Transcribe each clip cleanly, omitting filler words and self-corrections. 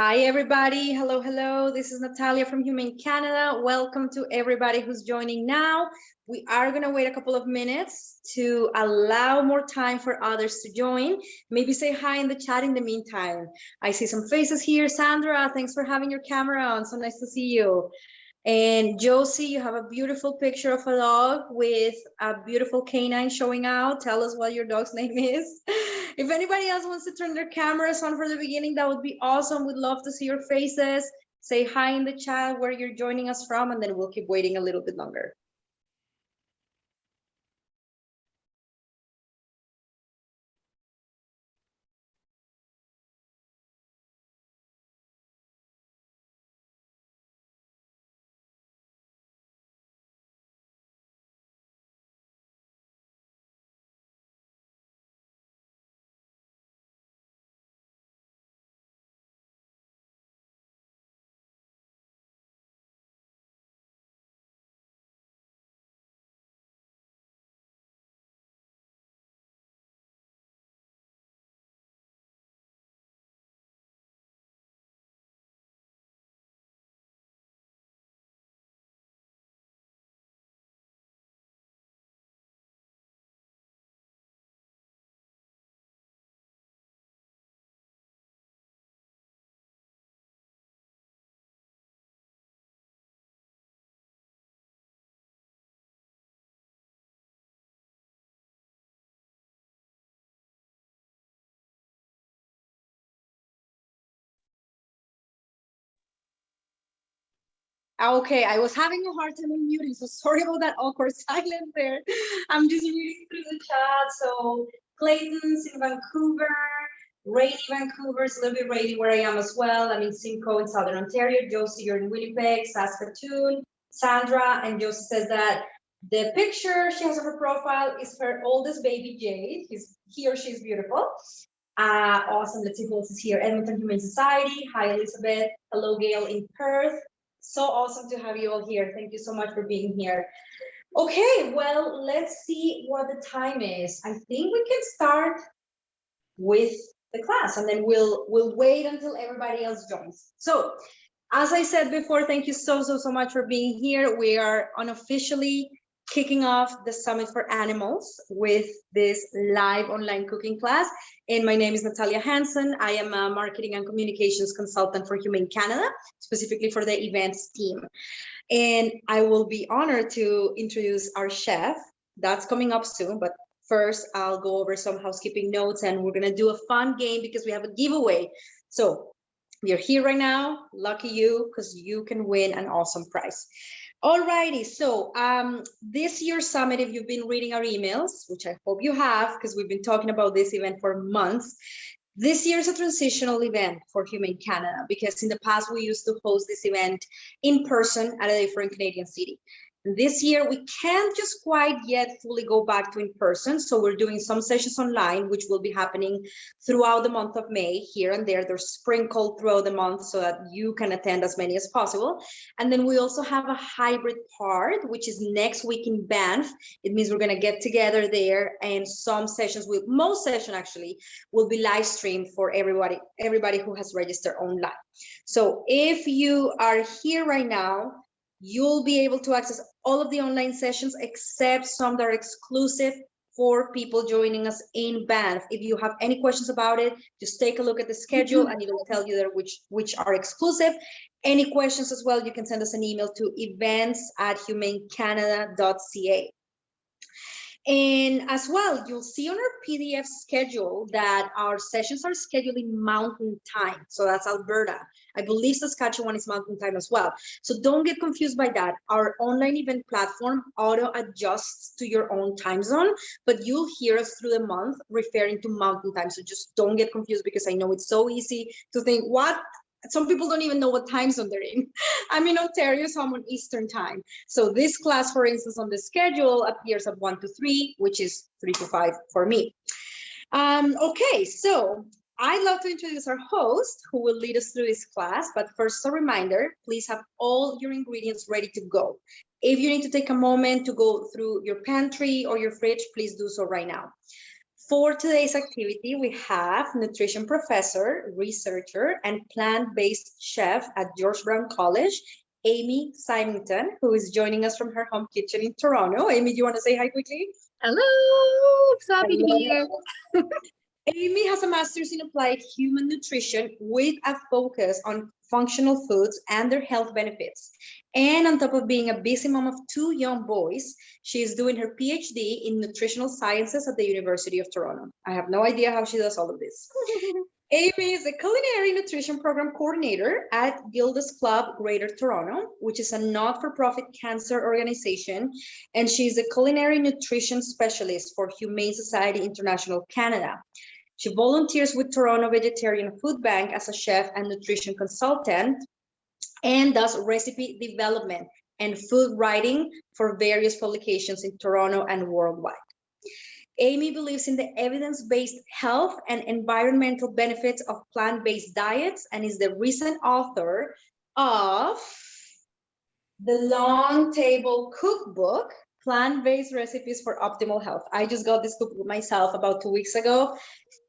Hi, everybody. Hello, hello. This is Natalia from Humane Canada. Welcome to everybody who's joining now. We are going to wait a couple of minutes to allow more time for others to join. Maybe say hi in the chat in the meantime. I see some faces here. Sandra, thanks for having your camera on. So nice to see you. And Josie, you have a beautiful picture of a dog with a beautiful canine showing out. Tell us what your dog's name is. If anybody else wants to turn their cameras on for the beginning, that would be awesome. We'd love to see your faces. Say hi in the chat where you're joining us from, and then we'll keep waiting a little bit longer. Okay, I was having a hard time unmuting, so sorry about that awkward silence there. I'm just reading through the chat. So Clayton's in Vancouver, rainy Vancouver, it's a little bit rainy where I am as well. I'm in Simcoe in Southern Ontario. Josie, you're in Winnipeg, Saskatoon. Sandra, and Josie says that the picture she has of her profile is her oldest baby, Jade. He or she is beautiful. Awesome. Let's see who else is here. Edmonton Humane Society. Hi, Elizabeth. Hello, Gail in Perth. So awesome to have you all here. Thank you so much for being here. Okay, well, let's see what the time is. I think we can start with the class, and then we'll wait until everybody else joins. So, as I said before, thank you so much for being here. We are unofficially kicking off the Summit for Animals with this live online cooking class. And my name is Natalia Hansen. I am a marketing and communications consultant for Humane Canada, specifically for the events team. And I will be honored to introduce our chef. That's coming up soon, but first I'll go over some housekeeping notes, and we're gonna do a fun game because we have a giveaway. So you're here right now, lucky you, because you can win an awesome prize. Alrighty, so this year's summit, if you've been reading our emails, which I hope you have, because we've been talking about this event for months, this year is a transitional event for Humane Canada, because in the past we used to host this event in person at a different Canadian city. This year, we can't just quite yet fully go back to in person. So we're doing some sessions online, which will be happening throughout the month of May, here and there. They're sprinkled throughout the month so that you can attend as many as possible. And then we also have a hybrid part, which is next week in Banff. It means we're going to get together there, and some sessions, most sessions actually, will be live streamed for everybody who has registered online. So if you are here right now, you'll be able to access all of the online sessions except some that are exclusive for people joining us in Banff. If you have any questions about it, just take a look at the schedule and it'll tell you there which are exclusive. Any questions as well, you can send us an email to events@humanecanada.ca. And as well, you'll see on our PDF schedule that our sessions are scheduled in Mountain Time. So that's Alberta. I believe Saskatchewan is Mountain Time as well. So don't get confused by that. Our online event platform auto adjusts to your own time zone, but you'll hear us through the month referring to Mountain Time. So just don't get confused, because I know it's so easy to think, what? Some people don't even know what time zone they're in. I'm in Ontario, so I'm on Eastern Time. So this class, for instance, on the schedule appears at 1 to 3, which is 3 to 5 for me. Okay, so I'd love to introduce our host who will lead us through this class. But first, a reminder, please have all your ingredients ready to go. If you need to take a moment to go through your pantry or your fridge, please do so right now. For today's activity, we have nutrition professor, researcher, and plant-based chef at George Brown College, Amy Symington, who is joining us from her home kitchen in Toronto. Amy, do you want to say hi quickly? Hello, so happy to be here. Amy has a master's in applied human nutrition with a focus on functional foods and their health benefits. And on top of being a busy mom of 2 young boys, she is doing her PhD in nutritional sciences at the University of Toronto. I have no idea how she does all of this. Amy is the culinary nutrition program coordinator at Gilda's Club Greater Toronto, which is a not-for-profit cancer organization, and she's a culinary nutrition specialist for Humane Society International Canada. She volunteers with Toronto Vegetarian Food Bank as a chef and nutrition consultant and does recipe development and food writing for various publications in Toronto and worldwide. Amy believes in the evidence-based health and environmental benefits of plant-based diets and is the recent author of the Long Table Cookbook, Plant-Based Recipes for Optimal Health. I just got this cookbook myself about 2 weeks ago.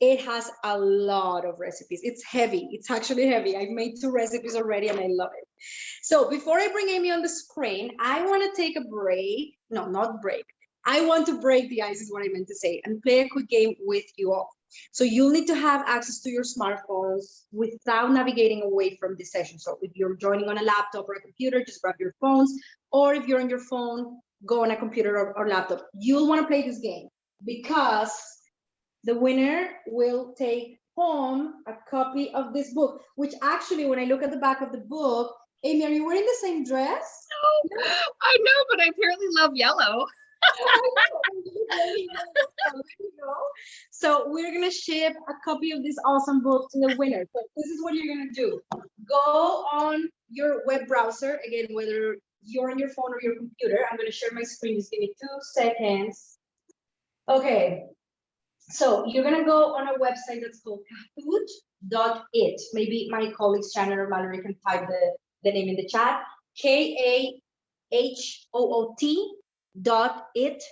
It has a lot of recipes. It's heavy. It's actually heavy. I've made 2 recipes already and I love it. So before I bring Amy on the screen, I want to take a break. No, not break. I want to break the ice is what I meant to say and play a quick game with you all. So you'll need to have access to your smartphones without navigating away from this session. So if you're joining on a laptop or a computer, just grab your phones. Or if you're on your phone, go on a computer or laptop. You'll want to play this game because the winner will take home a copy of this book, which actually, when I look at the back of the book, Amy, are you wearing the same dress? No, I know, but I apparently love yellow. So we're gonna ship a copy of this awesome book to the winner. So this is what you're gonna do. Go on your web browser, again, whether you're on your phone or your computer. I'm gonna share my screen, just give me 2 seconds. Okay, so you're gonna go on a website that's called kahoot.it. Maybe my colleagues Shannon or Mallory can type the name in the chat. KAHOOT.it.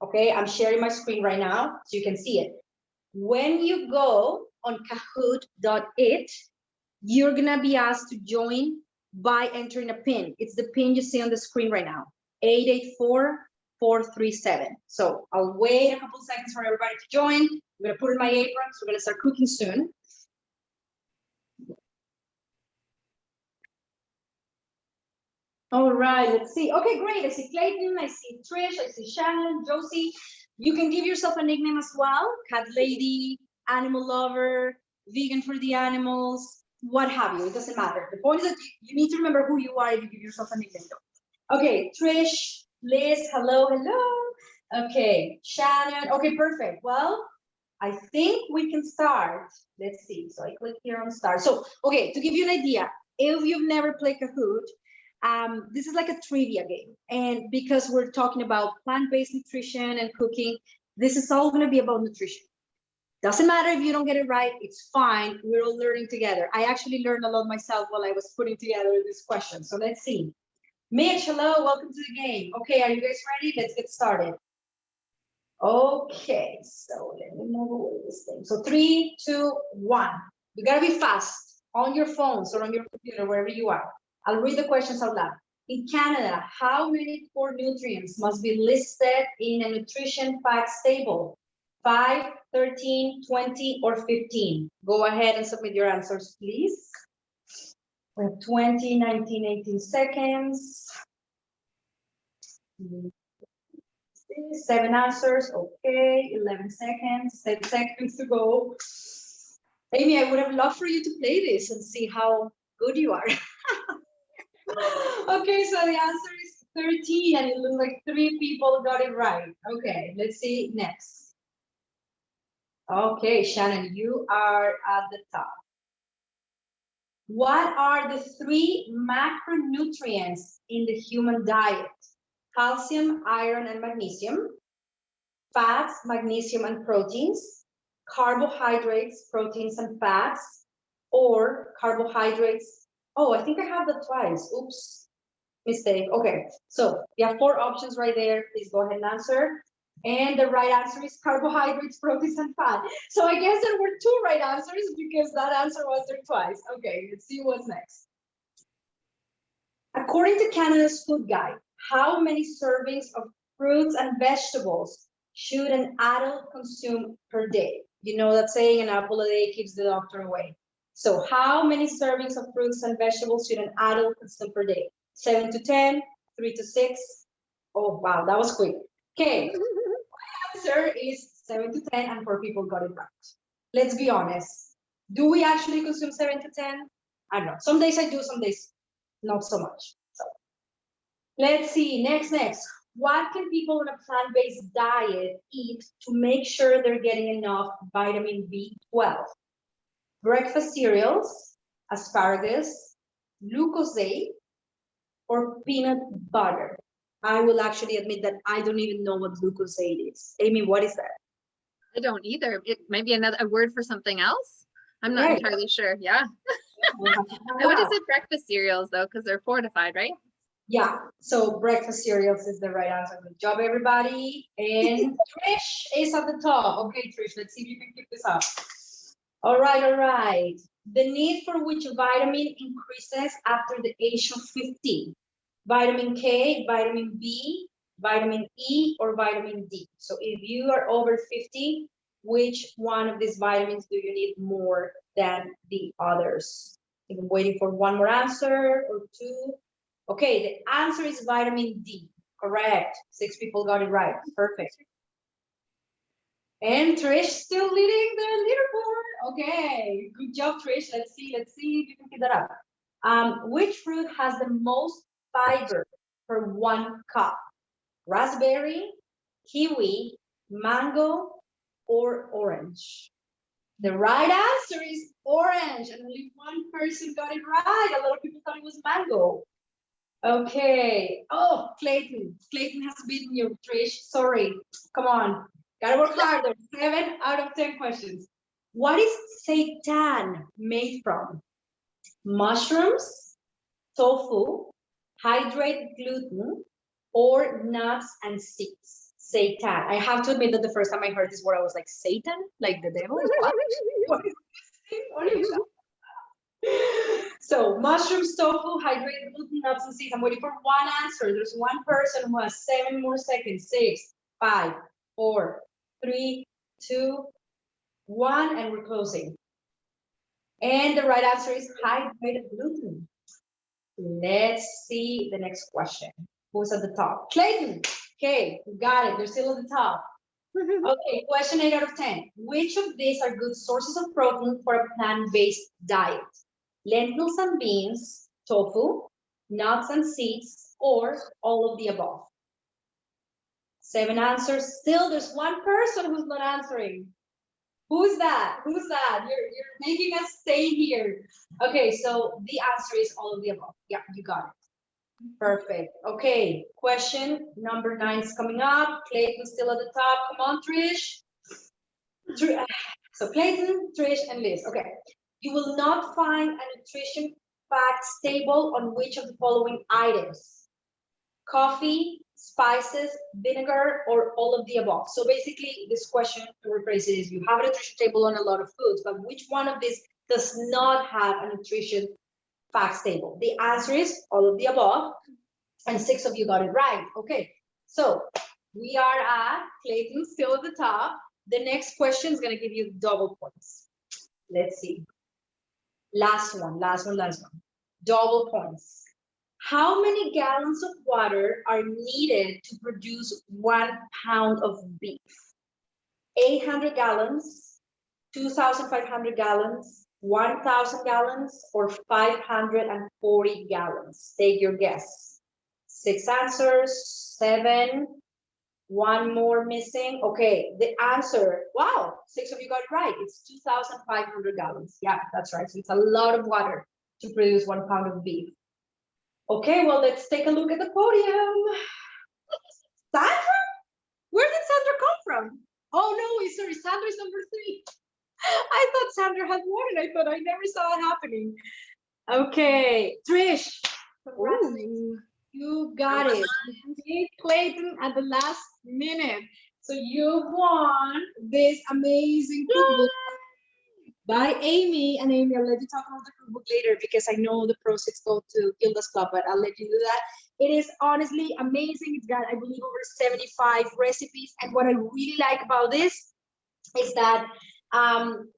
Okay, I'm sharing my screen right now so you can see it. When you go on kahoot.it, you're gonna be asked to join by entering a pin. It's the pin you see on the screen right now, 884437. So I'll wait a couple seconds for everybody to join. I'm gonna put in my apron, so we're gonna start cooking soon. All right, let's see. Okay, great. I see Clayton, I see Trish, I see Shannon, Josie. You can give yourself a nickname as well. Cat lady, animal lover, vegan for the animals, what have you. It doesn't matter. The point is that you need to remember who you are if you give yourself a nickname. Okay, Trish, Liz, hello, hello. Okay, Shannon. Okay, perfect. Well, I think we can start. Let's see. So I click here on start. So, okay, to give you an idea, if you've never played Kahoot, this is like a trivia game. And because we're talking about plant-based nutrition and cooking, this is all going to be about nutrition. Doesn't matter if you don't get it right, it's fine. We're all learning together. I actually learned a lot myself while I was putting together this question. So let's see. Mitch, hello, welcome to the game. Okay, are you guys ready? Let's get started. Okay, so let me move away this thing. So 3, 2, 1. You gotta be fast on your phones or on your computer, wherever you are. I'll read the questions out loud. In Canada, how many core nutrients must be listed in a nutrition facts table? 5, 13, 20, or 15? Go ahead and submit your answers, please. We have 20, 19, 18 seconds. 7 answers, okay, 11 seconds, 10 seconds to go. Amy, I would have loved for you to play this and see how good you are. Okay, so the answer is 13, and it looks like 3 people got it right. Okay, let's see next. Okay, Shannon, you are at the top. What are the 3 macronutrients in the human diet? Calcium, iron, and magnesium. Fats, magnesium, and proteins. Carbohydrates, proteins, and fats. Or carbohydrates. Oh, I think I have that twice. Oops, mistake. Okay, so you have 4 options right there. Please go ahead and answer. And the right answer is carbohydrates, proteins, and fat. So I guess there were 2 right answers because that answer was there twice. Okay, let's see what's next. According to Canada's food guide, how many servings of fruits and vegetables should an adult consume per day? You know that saying, an apple a day keeps the doctor away. So how many servings of fruits and vegetables should an adult consume per day? 7 to 10, 3 to 6. Oh, wow, that was quick. Okay, answer is 7 to 10, and 4 people got it right. Let's be honest. Do we actually consume 7 to 10? I don't know. Some days I do, some days not so much. So let's see. Next. What can people on a plant-based diet eat to make sure they're getting enough vitamin B12? Breakfast cereals, asparagus, glucosate, or peanut butter? I will actually admit that I don't even know what glucosate is. Amy, what is that? I don't either. It might be a word for something else. I'm not Right. entirely sure. Yeah. We'll have to find I would have out. said breakfast cereals though, because they're fortified, right? Yeah, so breakfast cereals is the right answer. Good job, everybody. And Trish is at the top. Okay, Trish, let's see if you can keep this up. All right. The need for which vitamin increases after the age of 50? Vitamin K, vitamin B, vitamin E, or vitamin D? So if you are over 50, which one of these vitamins do you need more than the others? I'm waiting for one more answer or 2. Okay, the answer is vitamin D. Correct. 6 people got it right. Perfect. And Trish still leading the leaderboard. Okay, good job, Trish. Let's see if you can keep that up. Which fruit has the most fiber per 1 cup? Raspberry, kiwi, mango, or orange? The right answer is orange, and only 1 person got it right. A lot of people thought it was mango. Okay. Oh, Clayton. Clayton has beaten you, Trish. Sorry. Come on. Gotta work harder. 7 out of 10 questions. What is seitan made from? Mushrooms, tofu, hydrated gluten, or nuts and seeds? Seitan. I have to admit that the first time I heard this word, I was like, Satan? Like the devil? What is that? So mushrooms, tofu, hydrated gluten, nuts, and seeds. I'm waiting for 1 answer. There's 1 person who has 7 more seconds. 6, 5, 4, 3, 2, 1, and we're closing. And the right answer is hydrated gluten. Let's see the next question. Who's at the top? Clayton. Okay, you got it. You're still at the top. Okay, question 8 out of 10. Which of these are good sources of protein for a plant-based diet? Lentils and beans, tofu, nuts and seeds, or all of the above? 7 answers. Still, there's 1 person who's not answering. Who's that? You're making us stay here. Okay, so the answer is all of the above. Yeah, you got it. Perfect. Okay, question number 9 is coming up. Clayton's still at the top. Come on, Trish. So Clayton, Trish, and Liz. Okay. You will not find a nutrition facts table on which of the following items? Coffee, spices, vinegar, or all of the above. So basically, this question to rephrase it is, you have a nutrition table on a lot of foods, but which one of these does not have a nutrition facts table? The answer is all of the above, and 6 of you got it right. Okay, so we are at Clayton, still at the top. The next question is going to give you double points. Let's see. Last one. Double points. How many gallons of water are needed to produce 1 pound of beef? 800 gallons, 2,500 gallons, 1,000 gallons, or 540 gallons? Take your guess. 6 answers, 7, 1 more missing. Okay, the answer, wow, 6 of you got it right. It's 2,500 gallons. Yeah, that's right. So it's a lot of water to produce 1 pound of beef. Okay, well, let's take a look at the podium. Sandra? Where did Sandra come from? Oh, no, sorry, Sandra's number 3. I thought Sandra had won it. I thought I never saw it happening. Okay, Trish. Ooh. You got it. Beat Clayton at the last minute. So you won this amazing cookbook by Amy. And Amy, I'll let you talk about the cookbook later because I know the proceeds go to Gilda's Club, but I'll let you do that. It is honestly amazing. It's got, I believe, over 75 recipes. And what I really like about this is that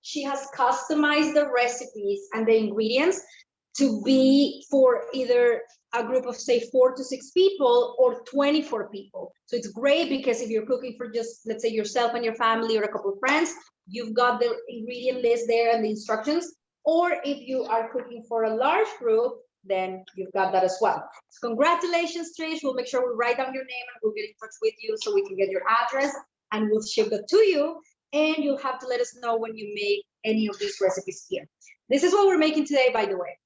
she has customized the recipes and the ingredients to be for either a group of, say, 4 to 6 people or 24 people. So it's great because if you're cooking for just, let's say, yourself and your family or a couple of friends, you've got the ingredient list there and the instructions. Or if you are cooking for a large group, then you've got that as well. So congratulations, Trish. We'll make sure we write down your name and we'll get in touch with you so we can get your address and we'll ship that to you. And you'll have to let us know when you make any of these recipes here. This is what we're making today, by the way.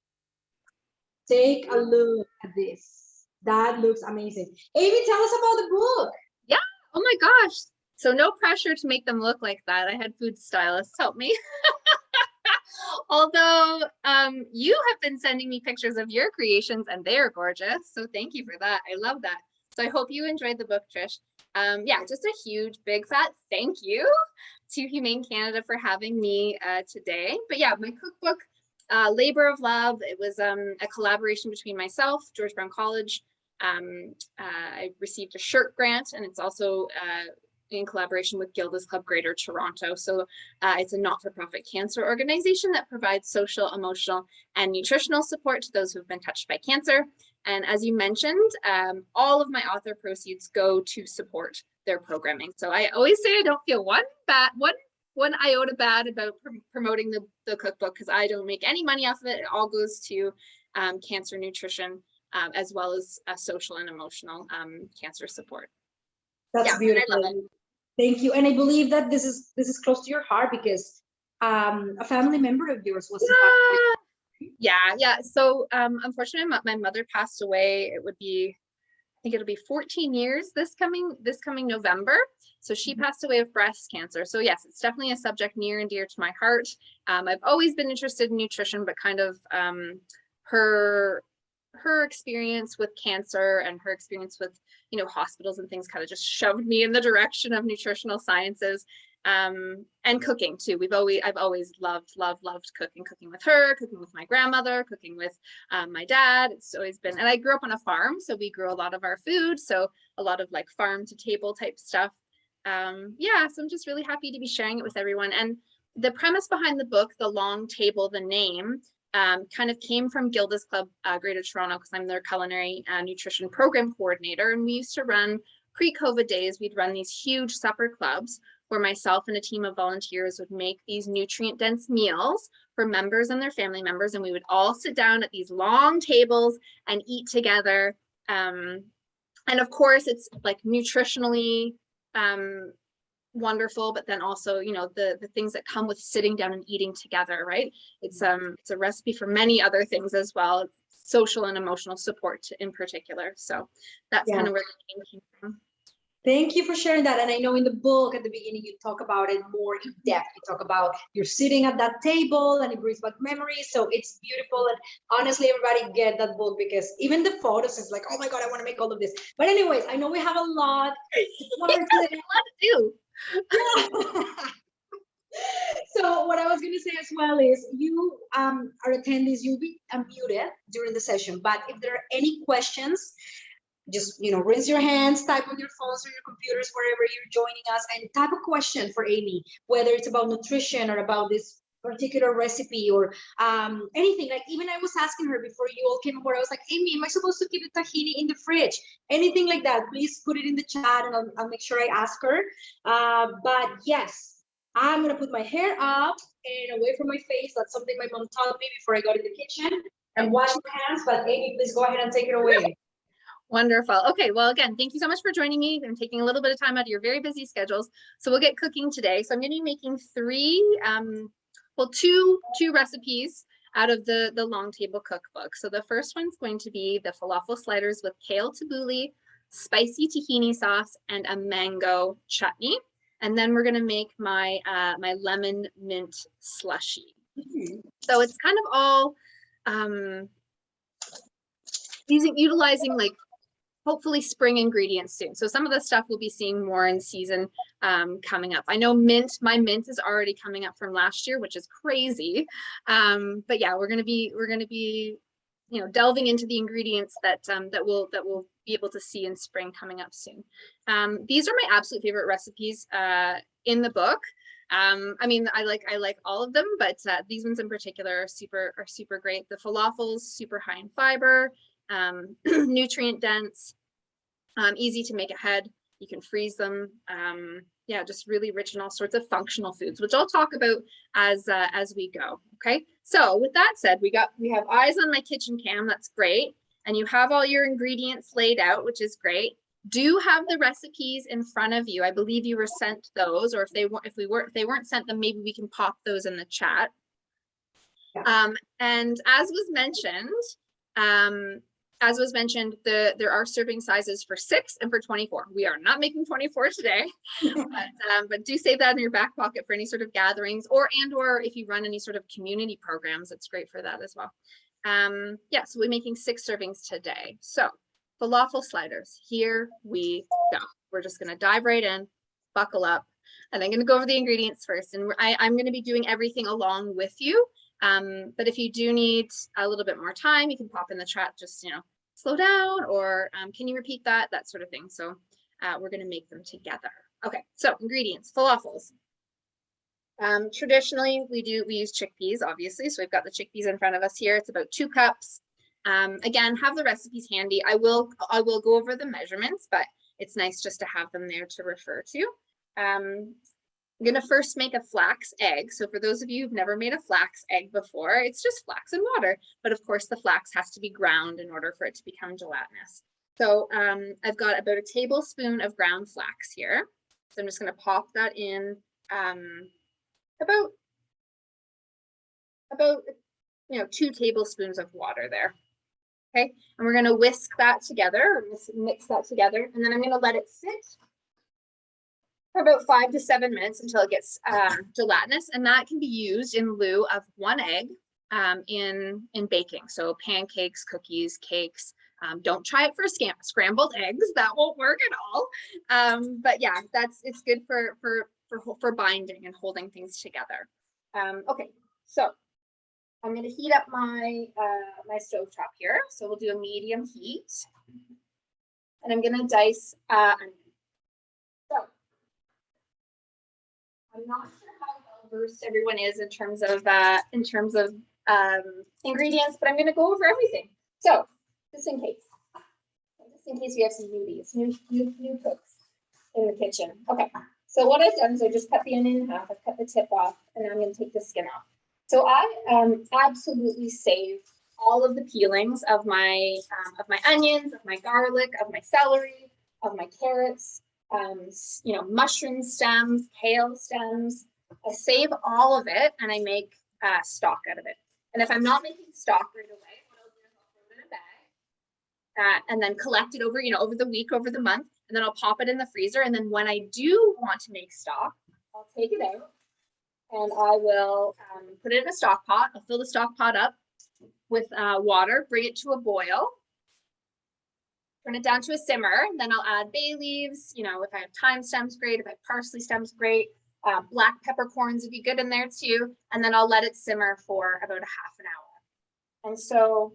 Take a look at this. That looks amazing. Amy, tell us about the book. Yeah. Oh my gosh. So no pressure to make them look like that. I had food stylists help me. Although you have been sending me pictures of your creations and they are gorgeous. So thank you for that. I love that. So I hope you enjoyed the book, Trish. Yeah, just a huge, big fat thank you to Humane Canada for having me today. But yeah, my cookbook, Labor of Love, it was a collaboration between myself, George Brown College. I received a shirt grant, and it's also in collaboration with Gilda's Club Greater Toronto. So it's a not-for-profit cancer organization that provides social, emotional, and nutritional support to those who have been touched by cancer. And as you mentioned, all of my author proceeds go to support their programming. So I always say I don't feel one iota bad about promoting the cookbook because I don't make any money off of it. It all goes to cancer nutrition as well as social and emotional cancer support. That's beautiful. I love it. Thank you. And I believe that this is close to your heart because a family member of yours was yeah. So unfortunately, my mother passed away. It would be, I think it'll be 14 years this coming November. So she passed away of breast cancer. So yes, it's definitely a subject near and dear to my heart. I've always been interested in nutrition, but kind of her experience with cancer and her experience with, hospitals and things kind of just shoved me in the direction of nutritional sciences. And cooking too. I've always loved cooking with her, cooking with my grandmother, cooking with my dad. It's always been, and I grew up on a farm, so we grew a lot of our food. So a lot of like farm to table type stuff. Yeah, so I'm just really happy to be sharing it with everyone. And the premise behind the book, The Long Table, the name, kind of came from Gilda's Club Greater Toronto because I'm their culinary nutrition program coordinator. And we used to run, pre-COVID days, we'd run these huge supper clubs where myself and a team of volunteers would make these nutrient-dense meals for members and their family members. And we would all sit down at these long tables and eat together. And of course, it's like nutritionally wonderful, but then also, the things that come with sitting down and eating together, right? It's a recipe for many other things as well, social and emotional support in particular. So that's kind of where the name came from. Thank you for sharing that. And I know in the book at the beginning, you talk about it more in depth. You talk about you're sitting at that table and it brings back memories. So it's beautiful. And honestly, everybody get that book because even the photos is like, oh my God, I want to make all of this. But anyways, I know we have a lot to do. So what I was going to say as well is you, our attendees, you'll be unmuted during the session. But if there are any questions, just, rinse your hands, type on your phones or your computers, wherever you're joining us, and type a question for Amy, whether it's about nutrition or about this particular recipe or anything. Like even I was asking her before you all came over, I was like, Amy, am I supposed to keep the tahini in the fridge? Anything like that, please put it in the chat and I'll make sure I ask her. But yes, I'm going to put my hair up and away from my face. That's something my mom taught me before I got in the kitchen, and wash my hands. But Amy, please go ahead and take it away. Wonderful. Okay, well, again, thank you so much for joining me. I'm taking a little bit of time out of your very busy schedules. So we'll get cooking today. So I'm going to be making two recipes out of the Long Table cookbook. So the first one's going to be the falafel sliders with kale tabbouleh, spicy tahini sauce, and a mango chutney. And then we're going to make my my lemon mint slushy. So it's kind of all utilizing like hopefully spring ingredients soon. So some of the stuff we'll be seeing more in season coming up. I know my mint is already coming up from last year, which is crazy. But yeah, we're gonna be delving into the ingredients that we'll be able to see in spring coming up soon. These are my absolute favorite recipes in the book. I mean, I like all of them, but these ones in particular are super great. The falafels, super high in fiber, nutrient dense, easy to make ahead. You can freeze them. Yeah, just really rich in all sorts of functional foods, which I'll talk about as we go. Okay. So with that said, we have eyes on my kitchen cam. That's great. And you have all your ingredients laid out, which is great. Do have the recipes in front of you. I believe you were sent those, or if they weren't sent, then maybe we can pop those in the chat. Yeah. And as was mentioned, there are serving sizes for 6 and for 24. We are not making 24 today, but do save that in your back pocket for any sort of gatherings or if you run any sort of community programs, it's great for that as well. Yeah, so we're making 6 servings today. So falafel sliders, here we go. We're just gonna dive right in, buckle up, and I'm gonna go over the ingredients first. And I'm gonna be doing everything along with you. But if you do need a little bit more time, you can pop in the chat, just, slow down, or can you repeat that sort of thing. So we're going to make them together. Okay, so ingredients, falafels. Traditionally, we use chickpeas, obviously. So we've got the chickpeas in front of us here. It's about 2 cups. Again, have the recipes handy. I will go over the measurements, but it's nice just to have them there to refer to. I'm going to first make a flax egg. So for those of you who've never made a flax egg before, it's just flax and water. But of course, the flax has to be ground in order for it to become gelatinous. So I've got about a tablespoon of ground flax here. So I'm just going to pop that in about 2 tablespoons of water there. Okay, and we're going to whisk that together, mix that together, and then I'm going to let it sit for about 5 to 7 minutes until it gets gelatinous, and that can be used in lieu of 1 egg in baking. So pancakes, cookies, cakes. Don't try it for scrambled eggs; that won't work at all. But yeah, it's good for binding and holding things together. Okay, so I'm going to heat up my my stovetop here. So we'll do a medium heat, and I'm going to dice onions. So I'm not sure how well versed everyone is in terms of ingredients, but I'm going to go over everything. So just in case we have some newbies, new cooks in the kitchen. Okay, so what I've done is I just cut the onion in half. I've cut the tip off, and I'm going to take the skin off. So I absolutely saved all of the peelings of my onions, of my garlic, of my celery, of my carrots. Mushroom stems, kale stems. I save all of it and I make stock out of it. And if I'm not making stock right away, what I'll do is I'll throw it in a bag and then collect it over the week, over the month, and then I'll pop it in the freezer. And then when I do want to make stock, I'll take it out and I will put it in a stock pot. I'll fill the stock pot up with water, bring it to a boil. Turn it down to a simmer, and then I'll add bay leaves. If I have thyme stems, great. If I have parsley stems, great. Black peppercorns would be good in there too. And then I'll let it simmer for about a half an hour. And so,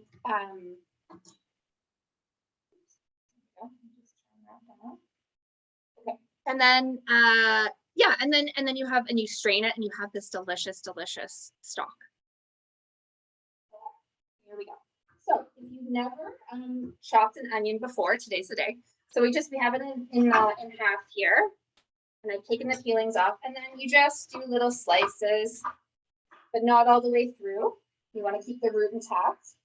okay. And then, and then you strain it, and you have this delicious, delicious stock. Here we go. So if you've never chopped an onion before, today's the day. So we have it in half here, and I've taken the peelings off, and then you just do little slices, but not all the way through. You want to keep the root intact.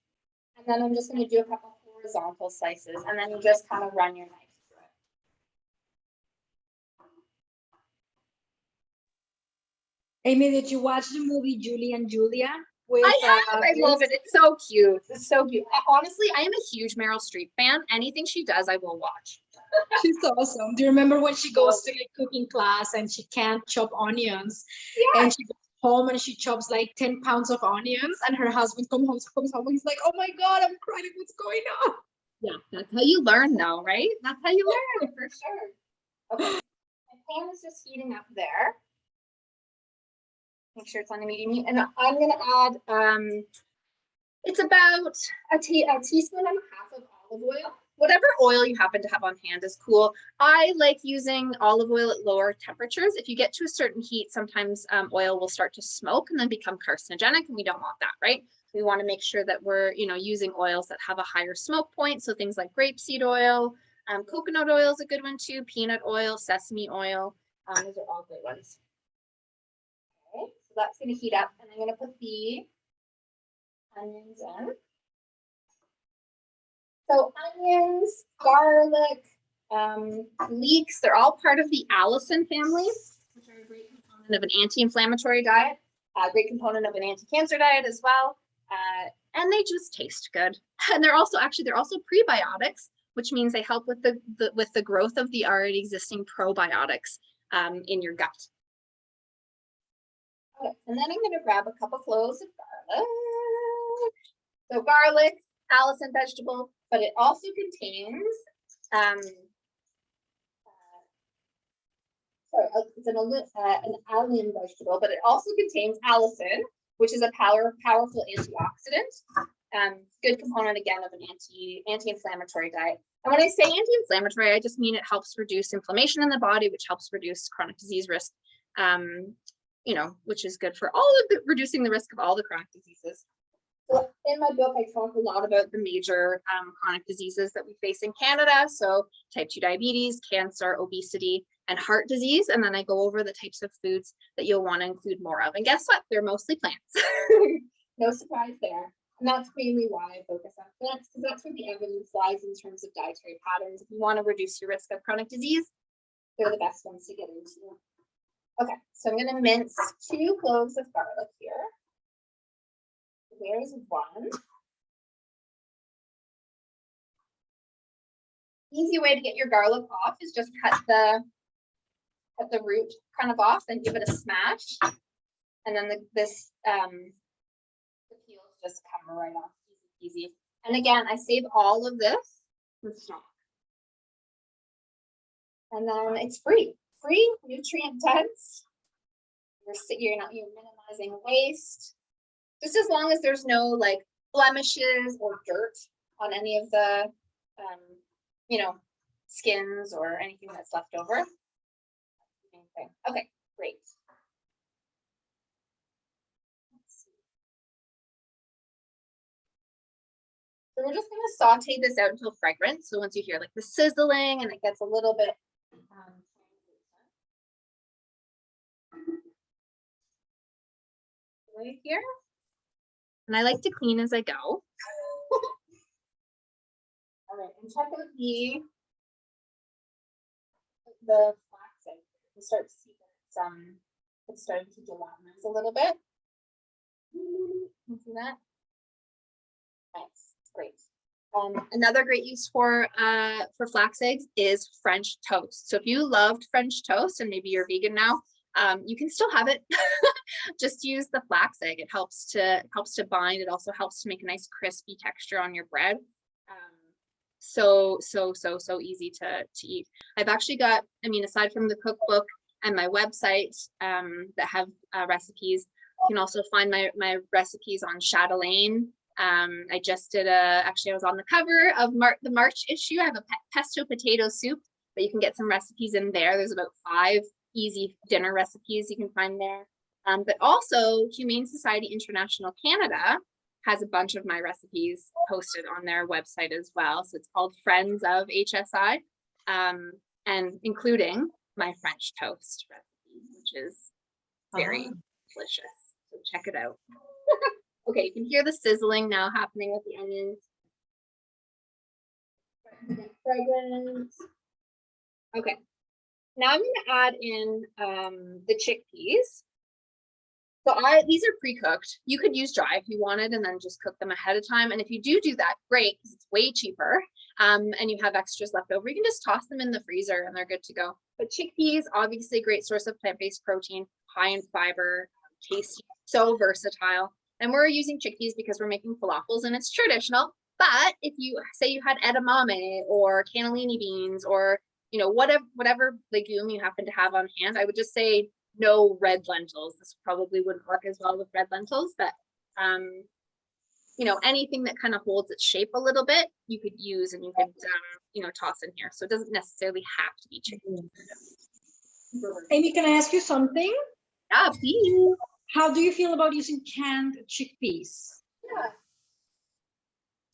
And then I'm just going to do a couple horizontal slices, and then you just kind of run your knife through it. Amy, did you watch the movie Julie and Julia? I love it. It's so cute. It's so cute. Honestly, I am a huge Meryl Streep fan. Anything she does, I will watch. She's awesome. Do you remember when she goes to a cooking class and she can't chop onions? Yeah. And she goes home and she chops like 10 pounds of onions, and her husband comes home and he's like, "Oh my God, I'm crying. What's going on?" Yeah, that's how you learn though, right? That's how you learn for sure. Okay, my pan is just heating up there. Make sure it's on the medium heat. And I'm gonna add, it's about a teaspoon and a half of olive oil. Whatever oil you happen to have on hand is cool. I like using olive oil at lower temperatures. If you get to a certain heat, sometimes oil will start to smoke and then become carcinogenic, and we don't want that, right? We want to make sure that we're, using oils that have a higher smoke point. So things like grapeseed oil, coconut oil is a good one too, peanut oil, sesame oil. Those are all good ones. Okay, so that's going to heat up, and I'm going to put the onions in. So onions, garlic, leeks, they're all part of the Allicin family, which are a great component of an anti-inflammatory diet, a great component of an anti-cancer diet as well. And they just taste good. And they're also prebiotics, which means they help with the growth of the already existing probiotics in your gut. Okay, and then I'm going to grab a couple cloves of garlic. So garlic, Allicin vegetable, but it also contains it's an allium vegetable, but it also contains allicin, which is a powerful antioxidant. Good component again of an anti-inflammatory diet. And when I say anti-inflammatory, I just mean it helps reduce inflammation in the body, which helps reduce chronic disease risk. Which is good for reducing the risk of all the chronic diseases. So in my book, I talk a lot about the major chronic diseases that we face in Canada. So type 2 diabetes, cancer, obesity, and heart disease. And then I go over the types of foods that you'll want to include more of. And guess what? They're mostly plants. No surprise there. And that's mainly why I focus on plants, because that's where the evidence lies in terms of dietary patterns. If you want to reduce your risk of chronic disease, they're the best ones to get into. Okay, so I'm going to mince 2 cloves of garlic here. There's one. Easy way to get your garlic off is just cut the root kind of off and give it a smash. And then the peels just come right off, easy. And again, I save all of this for stock. And then it's free, nutrient dense. You're minimizing waste. Just as long as there's no like blemishes or dirt on any of the, skins or anything that's left over. Okay, great. So we're just going to saute this out until fragrant. So once you hear like the sizzling and it gets a little bit right here. And I like to clean as I go. All right, and check out the flaxseed. You start to see that it's starting to gelatinous a little bit. You see that? Nice, great. Another great use for flax eggs is French toast. So if you loved French toast and maybe you're vegan now, you can still have it. Just use the flax egg. It helps to bind. It also helps to make a nice crispy texture on your bread. So easy to eat. I've actually got, aside from the cookbook and my website that have recipes, you can also find my recipes on Chatelaine. I just did actually I was on the cover of the March issue. I have a pesto potato soup, but you can get some recipes in there. There's about 5 easy dinner recipes you can find there. But also Humane Society International Canada has a bunch of my recipes posted on their website as well. So it's called Friends of HSI, and including my French toast recipe, which is very delicious. So check it out. Okay, you can hear the sizzling now happening with the onions. Fragrance. Okay, now I'm going to add in the chickpeas. So these are pre-cooked. You could use dry if you wanted and then just cook them ahead of time. And if you do that, great, because it's way cheaper and you have extras left over, you can just toss them in the freezer and they're good to go. But chickpeas, obviously a great source of plant-based protein, high in fiber, tasty, so versatile. And we're using chickpeas because we're making falafels and it's traditional, But if you say you had edamame or cannellini beans or, you know, whatever legume you happen to have on hand, I would just say no red lentils. This probably wouldn't work as well with red lentils, but you know, anything that kind of holds its shape a little bit, you could use and you could, you know, toss in here. So it doesn't necessarily have to be chicken. Amy, can I ask you something? Yeah, please. How do you feel about using canned chickpeas? Yeah.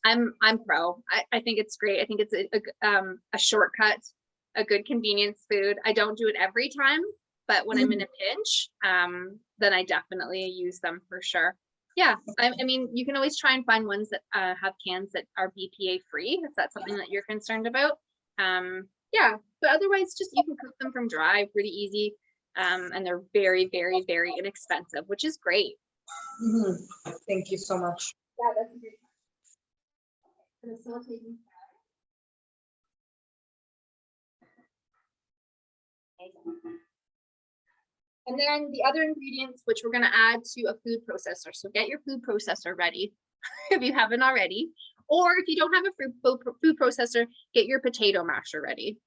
I'm pro. I think it's great. I think it's a shortcut, a good convenience food. I don't do it every time, but when I'm in a pinch, then I definitely use them for sure. Yeah, I mean, you can always try and find ones that have cans that are BPA free, if that's something that you're concerned about. Yeah, but otherwise, just you can cook them from dry, pretty easy, and they're very, very, very inexpensive, which is great. Thank you so much. Yeah, that's a great. And then the other ingredients, which we're going to add to a food processor. So get your food processor ready if you haven't already. Or if you don't have a food processor, get your potato masher ready.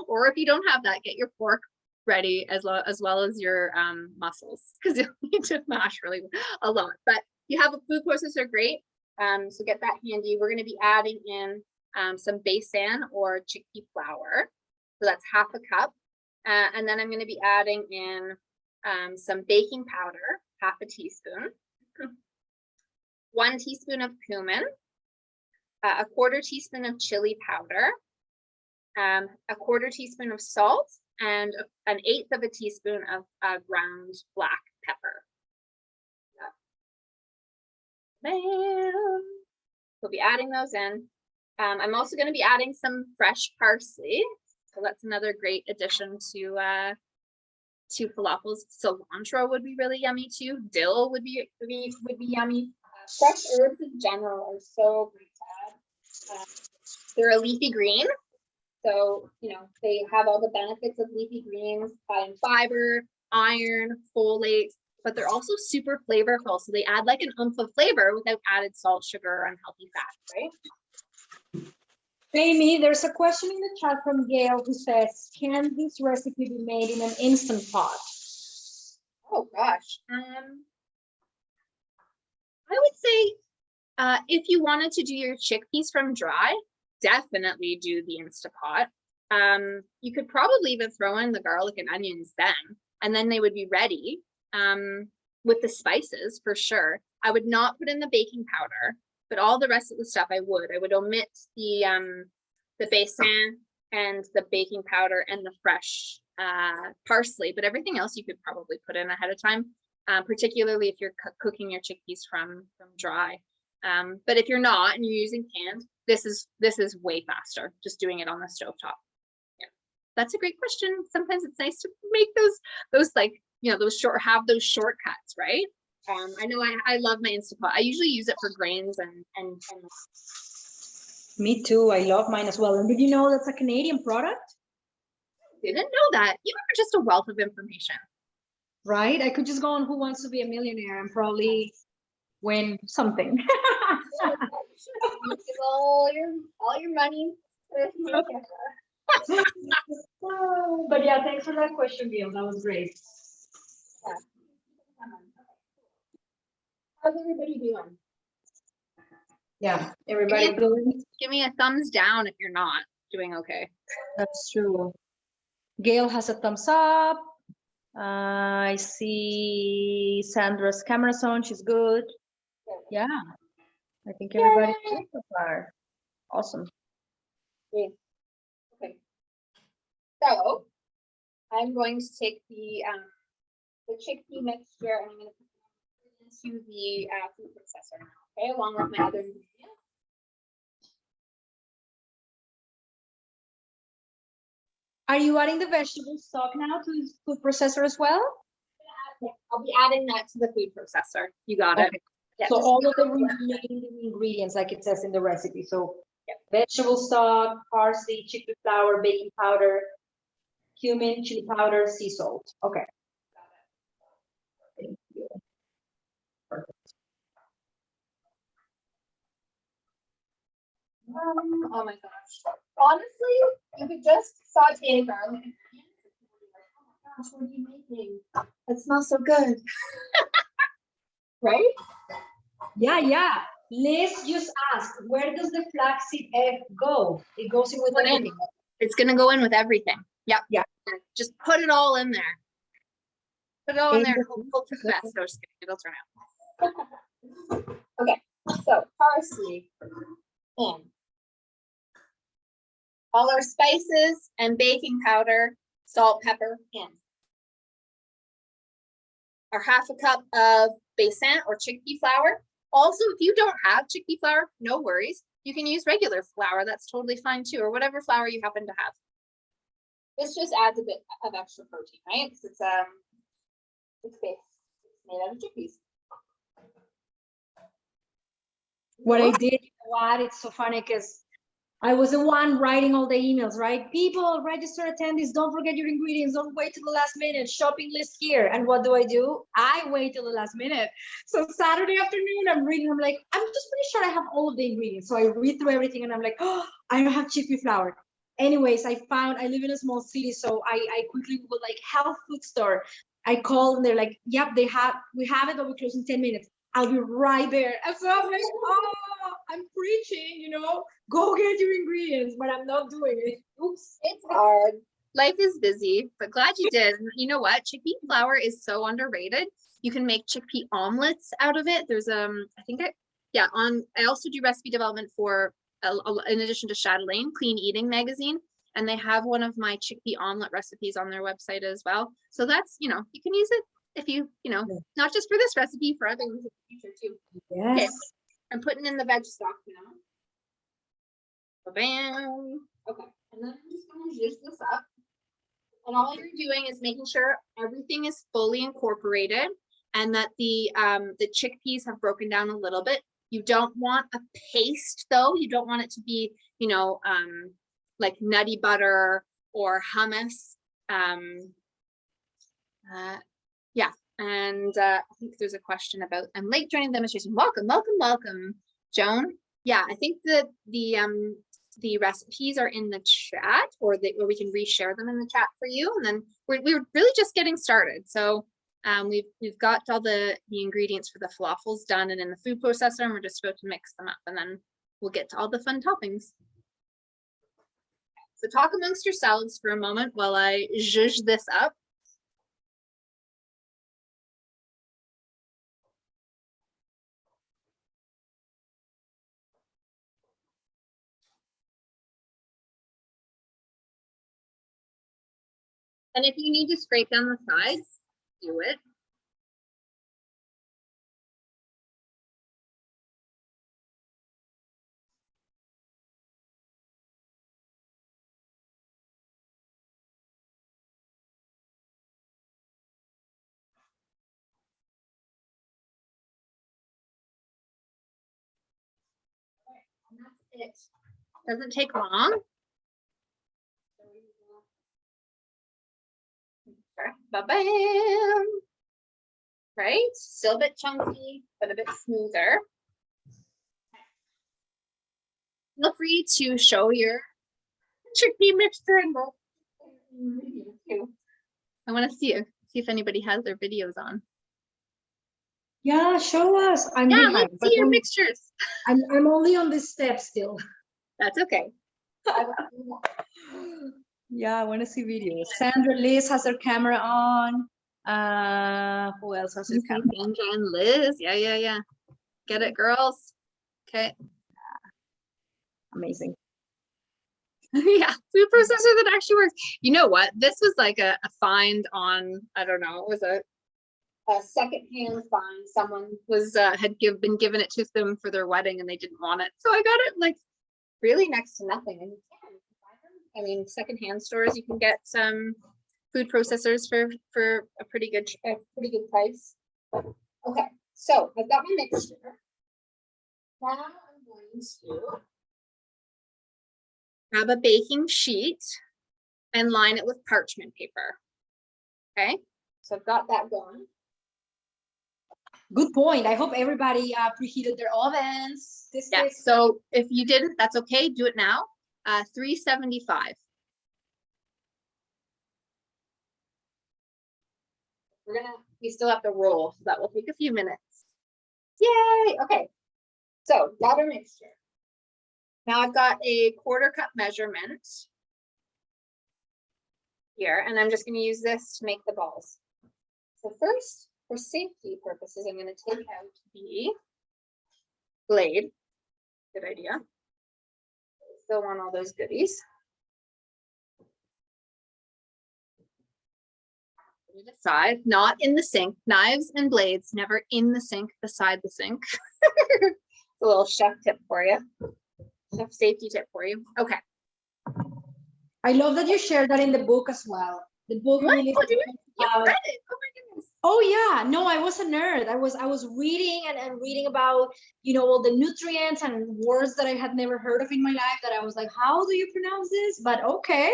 Or if you don't have that, get your fork ready as well as your mussels, because you'll need to mash really a lot. But you have a food processor, great. So get that handy. We're going to be adding in some besan or chickpea flour. So that's half a cup. And then I'm going to be adding in some baking powder, half a teaspoon, 1 teaspoon of cumin, a 1/4 teaspoon of chili powder, a 1/4 teaspoon of salt, and 1/8 of a teaspoon of ground black pepper. We'll be adding those in. I'm also going to be adding some fresh parsley. So that's another great addition to falafels. Cilantro would be really yummy too. Dill would be yummy. Fresh herbs in general are so great to add. They're a leafy green, so you know they have all the benefits of leafy greens, high in fiber, iron, folate, but they're also super flavorful. So they add like an oomph of flavor without added salt, sugar, or unhealthy fat, right? Amy, there's a question in the chat from Gail who says, can this recipe be made in an Instant Pot? Oh gosh. I would say if you wanted to do your chickpeas from dry, definitely do the Instapot. You could probably even throw in the garlic and onions then, and then they would be ready with the spices for sure. I would not put in the baking powder, but all the rest of the stuff I would omit the besan and the baking powder and the fresh parsley, but everything else you could probably put in ahead of time, particularly if you're cooking your chickpeas from dry. But if you're not and you're using canned, this is way faster, just doing it on the stovetop. Yeah, that's a great question. Sometimes it's nice to make those like, you know, those shortcuts, right? I know I love my Instapot. I usually use it for grains and Me too. I love mine as well. And did you know that's a Canadian product? Didn't know that. You are just a wealth of information. Right? I could just go on Who Wants to Be a Millionaire and probably win something. all your money. But yeah, thanks for that question, Gail. That was great. How's everybody doing? Yeah, everybody doing. Give me a thumbs down if you're not doing okay. That's true. Gail has a thumbs up. I see Sandra's camera's on. She's good. Yeah, I think everybody's good so far. Awesome. Okay. So I'm going to take the chickpea mixture and I'm going to put it into the food processor now. Okay, along with my other ingredients. Are you adding the vegetable stock now to the food processor as well? I'll be adding that to the food processor. You got it. Yeah, so all of the remaining ingredients, like it says in the recipe. So vegetable stock, parsley, chickpea flour, baking powder, cumin, chili powder, sea salt. Okay. Thank you. Perfect. Oh my gosh. Honestly, you could just saute garlic. Oh my gosh, what are you making? It smells so good. Right? Yeah. Liz just asked, where does the flaxseed egg go? It goes in with Put in. everything. It's gonna go in with everything. Yep. Yeah. Just put it all in there. Put it all in there and hope for the best. No, just kidding. It'll turn out. Okay, so parsley in. All our spices and baking powder, salt, pepper in. Our half a cup of besan or chickpea flour. Also, if you don't have chickpea flour, no worries. You can use regular flour. That's totally fine too, or whatever flour you happen to have. This just adds a bit of extra protein, right? Because it's based, it's made out of chickpeas. What I did, what it's so funny because I was the one writing all the emails, right? People, register attendees, don't forget your ingredients, don't wait till the last minute, shopping list here. And what do? I wait till the last minute. So Saturday afternoon, I'm reading, I'm like, I'm just pretty sure I have all of the ingredients. So I read through everything and I'm like, oh, I don't have chickpea flour. Anyways, I live in a small city, so I quickly Googled like health food store. I called and they're like, yep, we have it, but we close in 10 minutes. I'll be right there. And so I'm like, oh, I'm preaching, go get your ingredients, but I'm not doing it. Oops. It's hard. Life is busy, but glad you did. You know what? Chickpea flour is so underrated. You can make chickpea omelets out of it. There's I also do recipe development for in addition to Chatelaine, Clean Eating magazine, and they have one of my chickpea omelet recipes on their website as well. So that's, you can use it if you not just for this recipe, for other ones in the future too. Yes. Okay, I'm putting in the veg stock now. Bam. Okay, and then I'm just gonna zhuzh this up. And all you're doing is making sure everything is fully incorporated and that the chickpeas have broken down a little bit. You don't want a paste though. You don't want it to be, like nutty butter or hummus. Yeah, and I think there's a question about, I'm late joining the demonstration. Welcome, Joan. Yeah, I think that the recipes are in the chat, or we can reshare them in the chat for you. And then we're really just getting started. So we've got all the ingredients for the falafels done and in the food processor, and we're just about to mix them up, and then we'll get to all the fun toppings. So talk amongst yourselves for a moment while I zhuzh this up. And if you need to scrape down the sides, do it. And that's it. Doesn't take long. Ba-bam. Right? Still a bit chunky, but a bit smoother. Feel free to show your chickpea mixture and too. I want to see if anybody has their videos on. Yeah, show us. I'm yeah, behind, let's see your mixtures. I'm only on this step still. That's okay. Yeah, I want to see videos. Sandra, Liz has her camera on. Who else has her camera? Sandra and Liz. Yeah. Get it, girls. Okay. Amazing. Yeah, food processor that actually works. You know what? This was like a find on, I don't know, it was a secondhand find. Someone was been given it to them for their wedding and they didn't want it. So I got it like really next to nothing. And I mean, secondhand stores, you can get some food processors for a pretty good price. Okay, so I've got my mixture. Now I'm going to grab a baking sheet and line it with parchment paper. Okay, so I've got that going. Good point. I hope everybody preheated their ovens. This Yeah, is so if you didn't, that's okay, do it now. 375. We still have to roll, so that will take a few minutes. Yay, okay. So got our mixture. Now I've got a 1/4 cup measurement here, and I'm just gonna use this to make the balls. So first, for safety purposes, I'm gonna take out the blade. Good idea. Still want all those goodies. Put it aside, not in the sink. Knives and blades never in the sink, beside the sink. A little chef tip for you. Chef safety tip for you. Okay. I love that you shared that in the book as well. The book What? really Oh, you read it? Oh my goodness. Oh yeah, no, I was a nerd. I was reading and reading about, you know, all the nutrients and words that I had never heard of in my life that I was like, how do you pronounce this? But okay.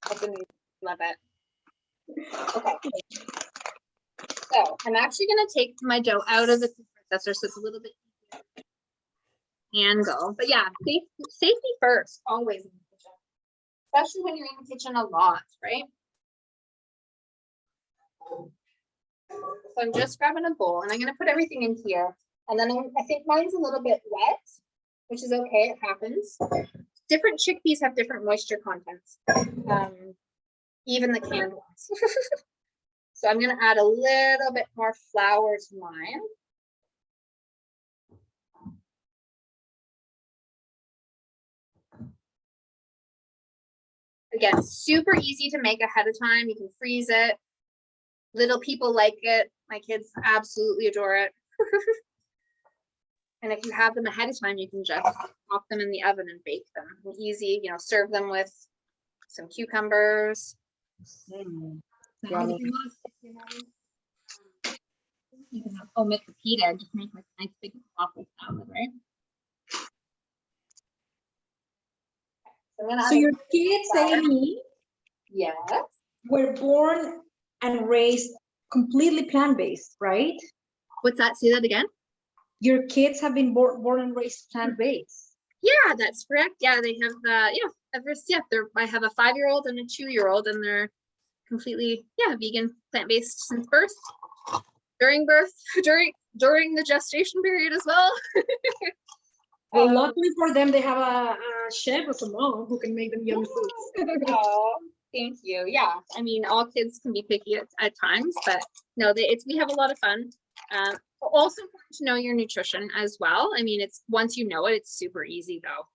That's amazing. Love it. Okay. So I'm actually gonna take my dough out of the processor so it's a little bit easier. Handle. But yeah, safety first, always in the kitchen. Especially when you're in the kitchen a lot, right? So I'm just grabbing a bowl and I'm gonna put everything in here. And then I think mine's a little bit wet, which is okay, it happens. Different chickpeas have different moisture contents, even the canned ones. So I'm gonna add a little bit more flour to mine. Again, super easy to make ahead of time. You can freeze it. Little people like it. My kids absolutely adore it. And if you have them ahead of time, you can just pop them in the oven and bake them. Easy, you know, serve them with some cucumbers. Yummy. You can omit the pita, just make like a nice big waffle salad, right? So your kids, Amy, yes, were born and raised completely plant-based, right? What's that? Say that again. Your kids have been born and raised plant-based. Yeah, that's correct. Yeah, they have I have a 5-year-old and a 2-year-old, and they're completely vegan, plant-based since birth. During birth, during the gestation period as well. Well, luckily for them, they have a chef or some mom who can make them yummy foods. Oh, thank you. Yeah, I mean, all kids can be picky at times, but no, we have a lot of fun. Also important to know your nutrition as well. I mean, it's once you know it, it's super easy though.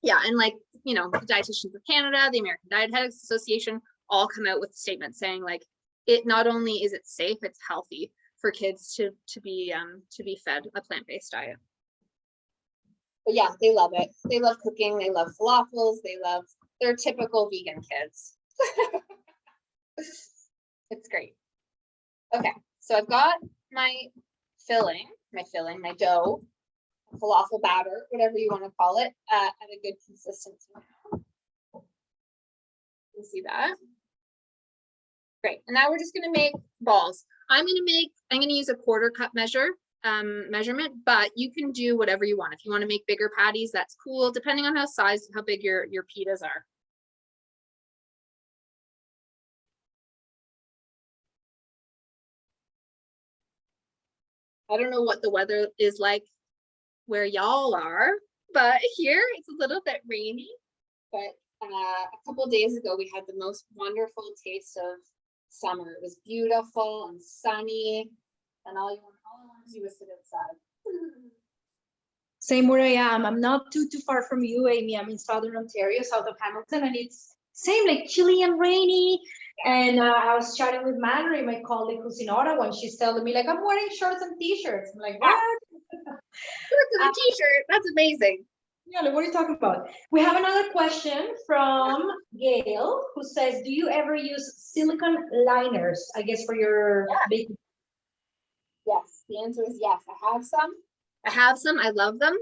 Yeah, and like, you know, the Dietitians of Canada, the American Dietetics Association all come out with statements saying like, it not only is it safe, it's healthy for kids to be fed a plant-based diet. But yeah, they love it. They love cooking. They love falafels. They're typical vegan kids. It's great. Okay, so I've got my dough, falafel batter, whatever you want to call it, at a good consistency now. You see that? Great, and now we're just gonna make balls. I'm gonna use a 1/4 cup measurement, but you can do whatever you want. If you want to make bigger patties, that's cool, depending on how big your pitas are. I don't know what the weather is like where y'all are, but here it's a little bit rainy. But a couple of days ago, we had the most wonderful taste of summer. It was beautiful and sunny, and all I wanted to do was sit outside. Same where I am. I'm not too far from you, Amy. I'm in Southern Ontario, south of Hamilton, and it's same, like chilly and rainy. And I was chatting with Mallory, my colleague who's in Ottawa, and she's telling me like, I'm wearing shorts and t-shirts. I'm like, what? Shorts and a t-shirt. That's amazing. Yeah, like, what are you talking about? We have another question from Gail, who says, do you ever use silicone liners, I guess, for your baking? Yes, the answer is yes. I have some. I love them.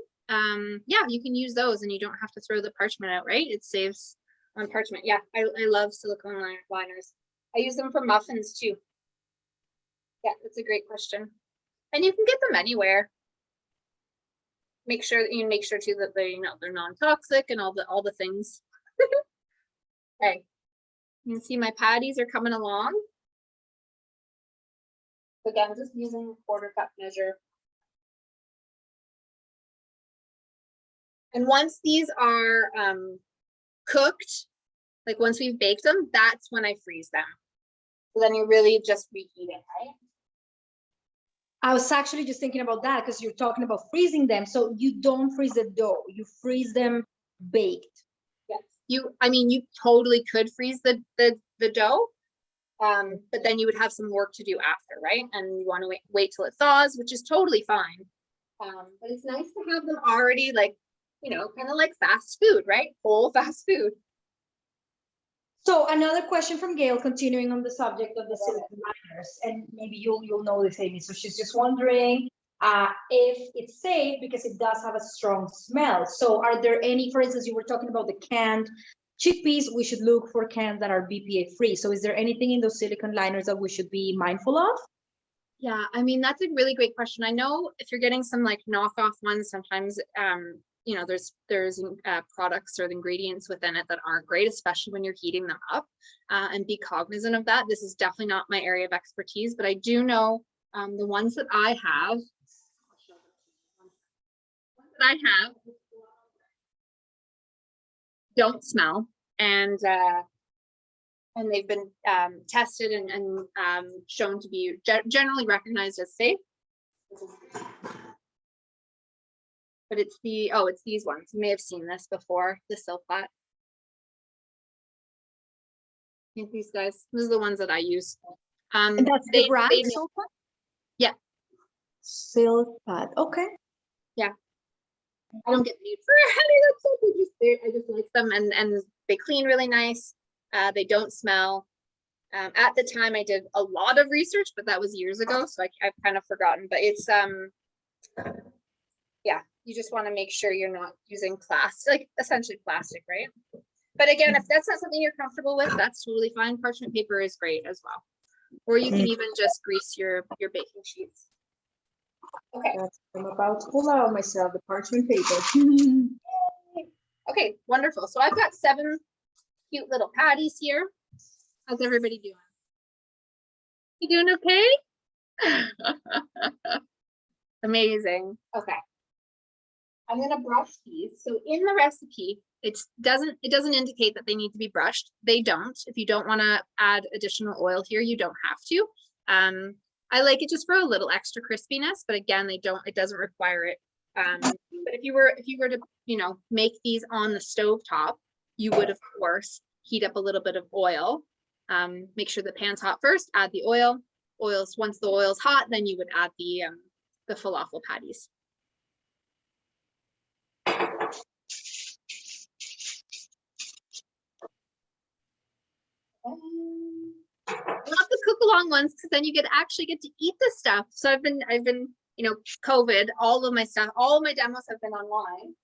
Yeah, you can use those and you don't have to throw the parchment out, right? It saves on parchment. Yeah, I love silicone liners. I use them for muffins too. Yeah, that's a great question. And you can get them anywhere. Make sure too that they, they're non-toxic and all the things. Okay. You can see my patties are coming along. Again, just using a 1/4 cup measure. And once these are cooked, like once we've baked them, that's when I freeze them. So then you really just reheat it, right? I was actually just thinking about that because you're talking about freezing them. So you don't freeze the dough, you freeze them baked. Yes. You totally could freeze the dough, but then you would have some work to do after, right? And you want to wait till it thaws, which is totally fine. But it's nice to have them already, like, kind of like fast food, right? Whole fast food. So another question from Gail, continuing on the subject of the silicone liners, and maybe you'll know this, Amy. So she's just wondering if it's safe because it does have a strong smell. So are there any, for instance, you were talking about the canned chickpeas, we should look for cans that are BPA free. So is there anything in those silicone liners that we should be mindful of? Yeah, I mean, that's a really great question. I know if you're getting some like knockoff ones, sometimes there's products or the ingredients within it that aren't great, especially when you're heating them up, and be cognizant of that. This is definitely not my area of expertise, but I do know the ones that I have don't smell, and they've been tested and shown to be generally recognized as safe. But it's these ones. You may have seen this before, the Silpat. I think these guys, these are the ones that I use. And that's the brand, Silpat? Yeah. Silpat, okay. Yeah. I don't get paid for any of that. I just like them, and they clean really nice. They don't smell. At the time I did a lot of research, but that was years ago, so I've kind of forgotten, but it's yeah, you just want to make sure you're not using plastic, like essentially plastic, right? But again, if that's not something you're comfortable with, that's totally fine. Parchment paper is great as well, or you can even just grease your baking sheets. Okay, I'm about to pull out myself the parchment paper. Okay, wonderful. So I've got 7 cute little patties here. How's everybody doing? You doing okay? Amazing. Okay. I'm gonna brush these. So in the recipe, it doesn't indicate that they need to be brushed. They don't. If you don't want to add additional oil here, you don't have to. I like it just for a little extra crispiness, but again, it doesn't require it. But if you were to, make these on the stove top, you would of course heat up a little bit of oil. Make sure the pan's hot first, add the oil. Once the oil's hot, then you would add the falafel patties. I love the cook along ones because then you actually get to eat the stuff. So I've been COVID, all of my demos have been online,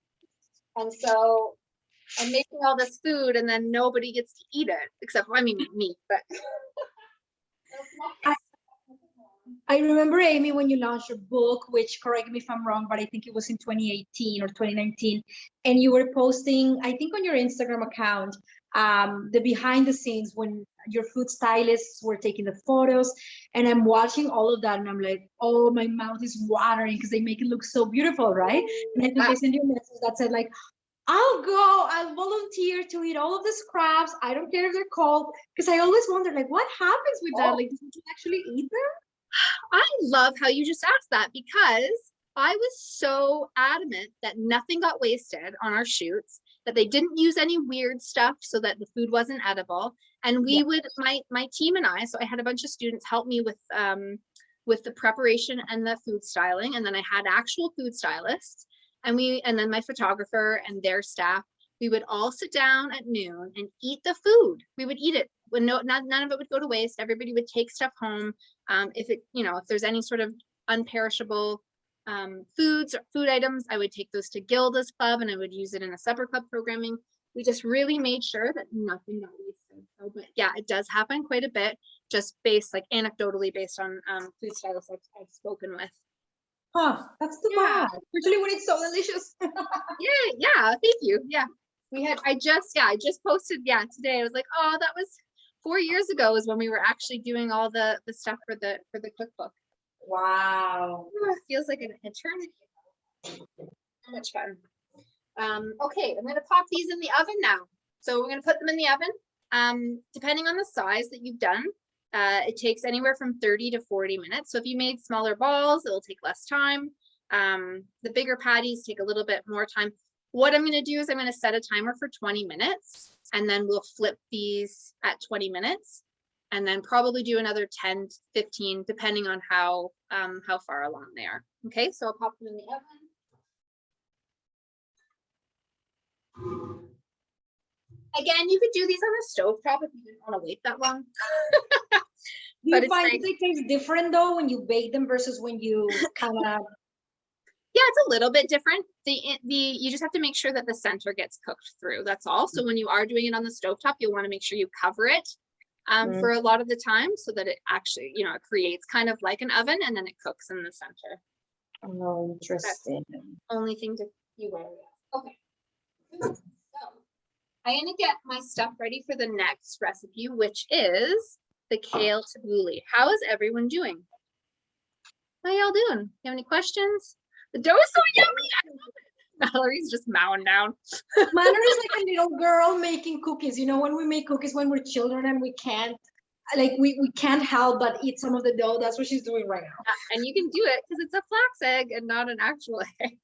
and so I'm making all this food and then nobody gets to eat it except for, me, but I remember, Amy, when you launched your book, which, correct me if I'm wrong, but I think it was in 2018 or 2019, and you were posting, I think on your Instagram account, the behind the scenes when your food stylists were taking the photos, and I'm watching all of that and I'm like, oh, my mouth is watering because they make it look so beautiful, right? And I think I sent you a message that said like, I'll volunteer to eat all of the scraps. I don't care if they're cold, because I always wonder, like, what happens with that? Like, did you actually eat them? I love how you just asked that, because I was so adamant that nothing got wasted on our shoots, that they didn't use any weird stuff so that the food wasn't edible. And we would, my team and I, so I had a bunch of students help me with the preparation and the food styling. And then I had actual food stylists, and then my photographer and their staff. We would all sit down at noon and eat the food. We would eat it when none of it would go to waste. Everybody would take stuff home. If there's any sort of unperishable foods or food items, I would take those to Gilda's club and I would use it in a supper club programming. We just really made sure that nothing got wasted. So, but yeah, it does happen quite a bit. just based like anecdotally based on food stylists I've spoken with. Huh, that's too bad. Especially when it's so delicious. Yeah, thank you. Yeah. I just posted today. I was like, oh, that was 4 years ago is when we were actually doing all the stuff for the cookbook. Wow. Oh, it feels like an eternity. So much fun. Okay, I'm gonna pop these in the oven now. So we're gonna put them in the oven. Depending on the size that you've done, it takes anywhere from 30 to 40 minutes. So if you made smaller balls, it'll take less time. The bigger patties take a little bit more time. What I'm gonna do is I'm gonna set a timer for 20 minutes and then we'll flip these at 20 minutes and then probably do another 10, 15, depending on how far along they are. Okay, so I'll pop them in the oven. Again, you could do these on a stovetop if you didn't want to wait that long. Do But you it's find nice. they taste different though when you bake them versus when you kind of? Yeah, it's a little bit different. You just have to make sure that the center gets cooked through. That's all. So when you are doing it on the stovetop, you'll want to make sure you cover it for a lot of the time so that it actually, it creates kind of like an oven and then it cooks in the center. Oh, interesting. Only thing to be wary of. Okay. So I'm gonna get my stuff ready for the next recipe, which is the kale tabbouleh. How is everyone doing? How y'all doing? You have any questions? The dough is so yummy. I love it. Valerie's just mowing down. Manor is like a little girl making cookies. When we make cookies when we're children and we can't, we can't help but eat some of the dough. That's what she's doing right now. And you can do it because it's a flax egg and not an actual egg.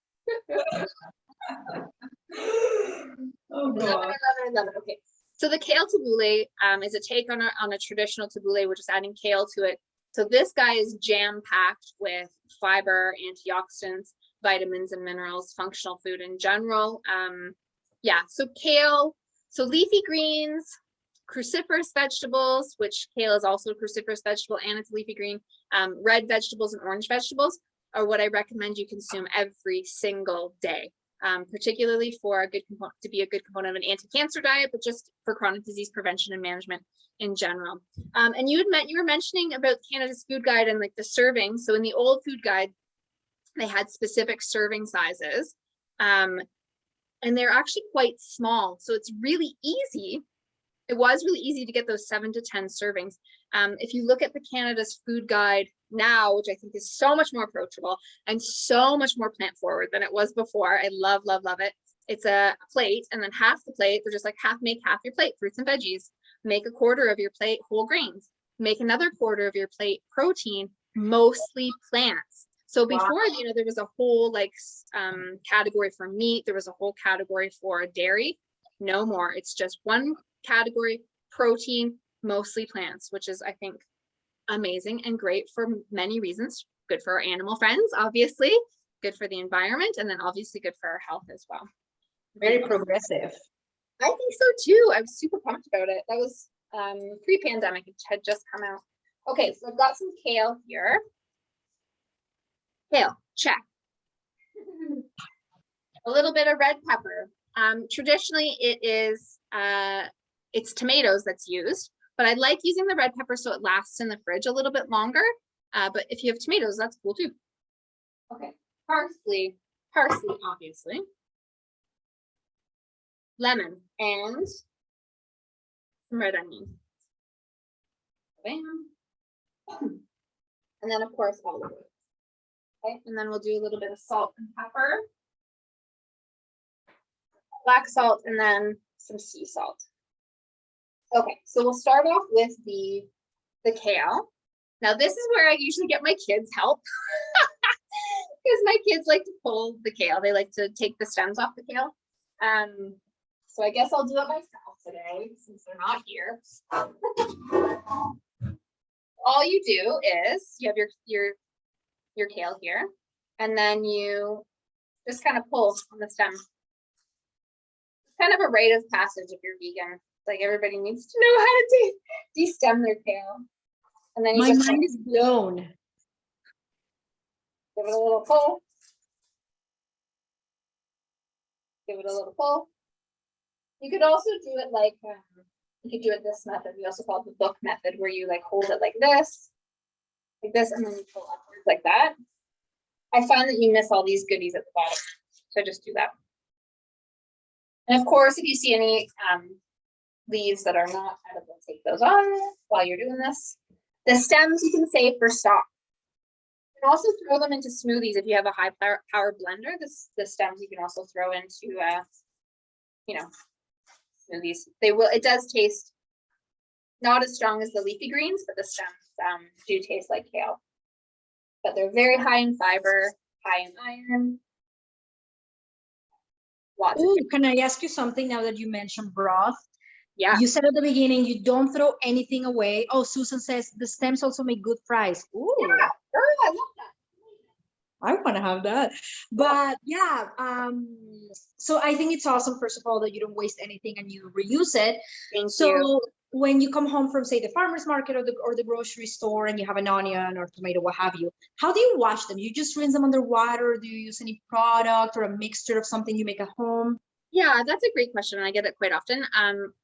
Oh God. I love it. Okay. So the kale tabbouleh is a take on a traditional tabbouleh. We're just adding kale to it. So this guy is jam-packed with fiber, antioxidants, vitamins and minerals, functional food in general. So kale, so leafy greens, cruciferous vegetables, which kale is also a cruciferous vegetable and it's a leafy green, red vegetables and orange vegetables are what I recommend you consume every single day. Particularly for a good component to be a good component of an anti-cancer diet, but just for chronic disease prevention and management in general. And you were mentioning about Canada's food guide and like the serving. So in the old food guide, they had specific serving sizes, and they're actually quite small. So it's really easy. It was really easy to get those 7 to 10 servings. If you look at the Canada's food guide now, which I think is so much more approachable and so much more plant forward than it was before. I love it. It's a plate and then half the plate, they're just like make half your plate fruits and veggies, make a quarter of your plate whole grains, make another quarter of your plate protein, mostly plants. So before, there was a whole category for meat. There was a whole category for dairy. No more. It's just one category, protein, mostly plants, which is, I think, amazing and great for many reasons. Good for our animal friends, obviously, good for the environment, and then obviously good for our health as well. Very progressive. I think so too. I was super pumped about it. That was pre-pandemic. It had just come out. Okay, so I've got some kale here. Kale, check. A little bit of red pepper. Traditionally, it's tomatoes that's used, but I like using the red pepper so it lasts in the fridge a little bit longer. But if you have tomatoes, that's cool too. Okay, parsley, obviously. Lemon and some red onion. Bam. And then of course olive oil. Okay, and then we'll do a little bit of salt and pepper. Black salt and then some sea salt. Okay, so we'll start off with the kale. Now this is where I usually get my kids help because my kids like to pull the kale. They like to take the stems off the kale. So I guess I'll do it myself today since they're not here. All you do is you have your kale here, and then you just kind of pull on the stem. It's kind of a rite of passage if you're vegan. Like everybody needs to know how to de-stem their kale. And then you My mind is blown. Give it a little pull. Give it a little pull. You could also do it like You could do it this method. We also call it the book method, where you like hold it like this, and then you pull upwards like that. I find that you miss all these goodies at the bottom, so just do that. And of course, if you see any leaves that are not edible, take those off while you're doing this. The stems you can save for stock. You can also throw them into smoothies if you have a high power blender. The stems you can also throw into, you know, smoothies. It does taste not as strong as the leafy greens, but the stems do taste like kale. But they're very high in fiber, high in iron. Ooh, can I ask you something now that you mentioned broth? Yeah. You said at the beginning you don't throw anything away. Oh, Susan says the stems also make good fries. Ooh. Yeah. I love that. I want to have that. But yeah, so I think it's awesome, first of all, that you don't waste anything and you reuse it. Thank So you. when you come home from, say, the farmer's market or the grocery store and you have an onion or tomato, what have you, how do you wash them? You just rinse them under water? Do you use any product or a mixture of something you make at home? Yeah, that's a great question. I get it quite often.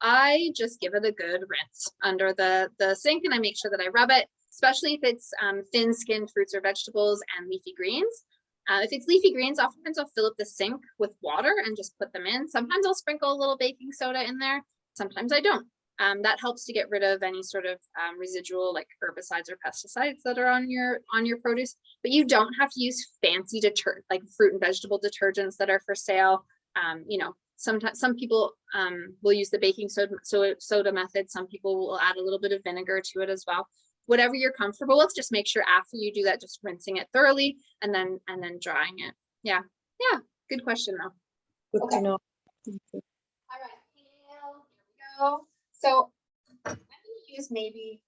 I just give it a good rinse under the sink, and I make sure that I rub it, especially if it's thin-skinned fruits or vegetables and leafy greens. If it's leafy greens, oftentimes I'll fill up the sink with water and just put them in. Sometimes I'll sprinkle a little baking soda in there. Sometimes I don't. That helps to get rid of any sort of residual like herbicides or pesticides that are on your produce. But you don't have to use fancy detergent like fruit and vegetable detergents that are for sale. You know, sometimes some people will use the baking soda method. Some people will add a little bit of vinegar to it as well. Whatever you're comfortable with, just make sure after you do that, just rinsing it thoroughly and then drying it. Yeah, good question though. Good to know. All right, here we go. So I'm going to use maybe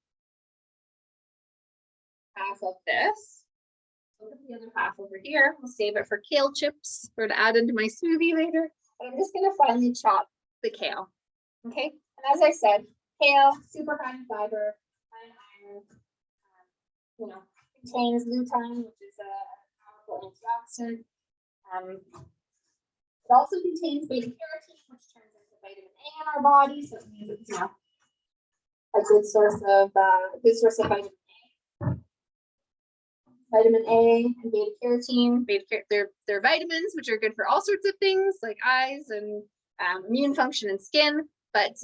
half of this. Put the other half over here. I'll save it for kale chips or to add into my smoothie later. But I'm just going to finely chop the kale. Okay. And as I said, kale, super high in fiber, high in iron, you know, contains lutein, which is a powerful antioxidant. It also contains beta carotene, which turns into vitamin A in our body. So it means it's, you know, a good source of vitamin A. Vitamin A and beta carotene. They're vitamins which are good for all sorts of things like eyes and immune function and skin. But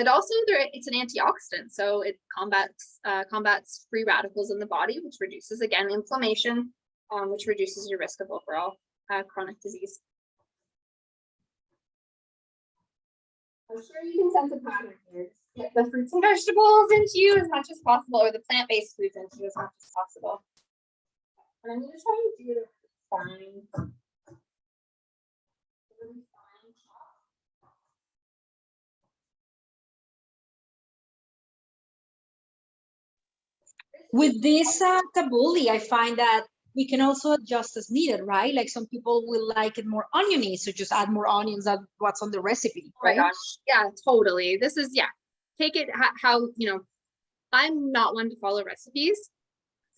also it's an antioxidant, so it combats free radicals in the body, which reduces again inflammation, which reduces your risk of overall chronic disease. I'm sure you can sense a pattern here. Get the fruits and vegetables into you as much as possible, or the plant-based foods into you as much as possible. And I'm going to try and do it fine. With this tabbouleh, I find that we can also adjust as needed, right? Like some people will like it more oniony, so just add more onions than what's on the recipe, right? Oh my gosh. Yeah, totally. This is, take it how, you know, I'm not one to follow recipes.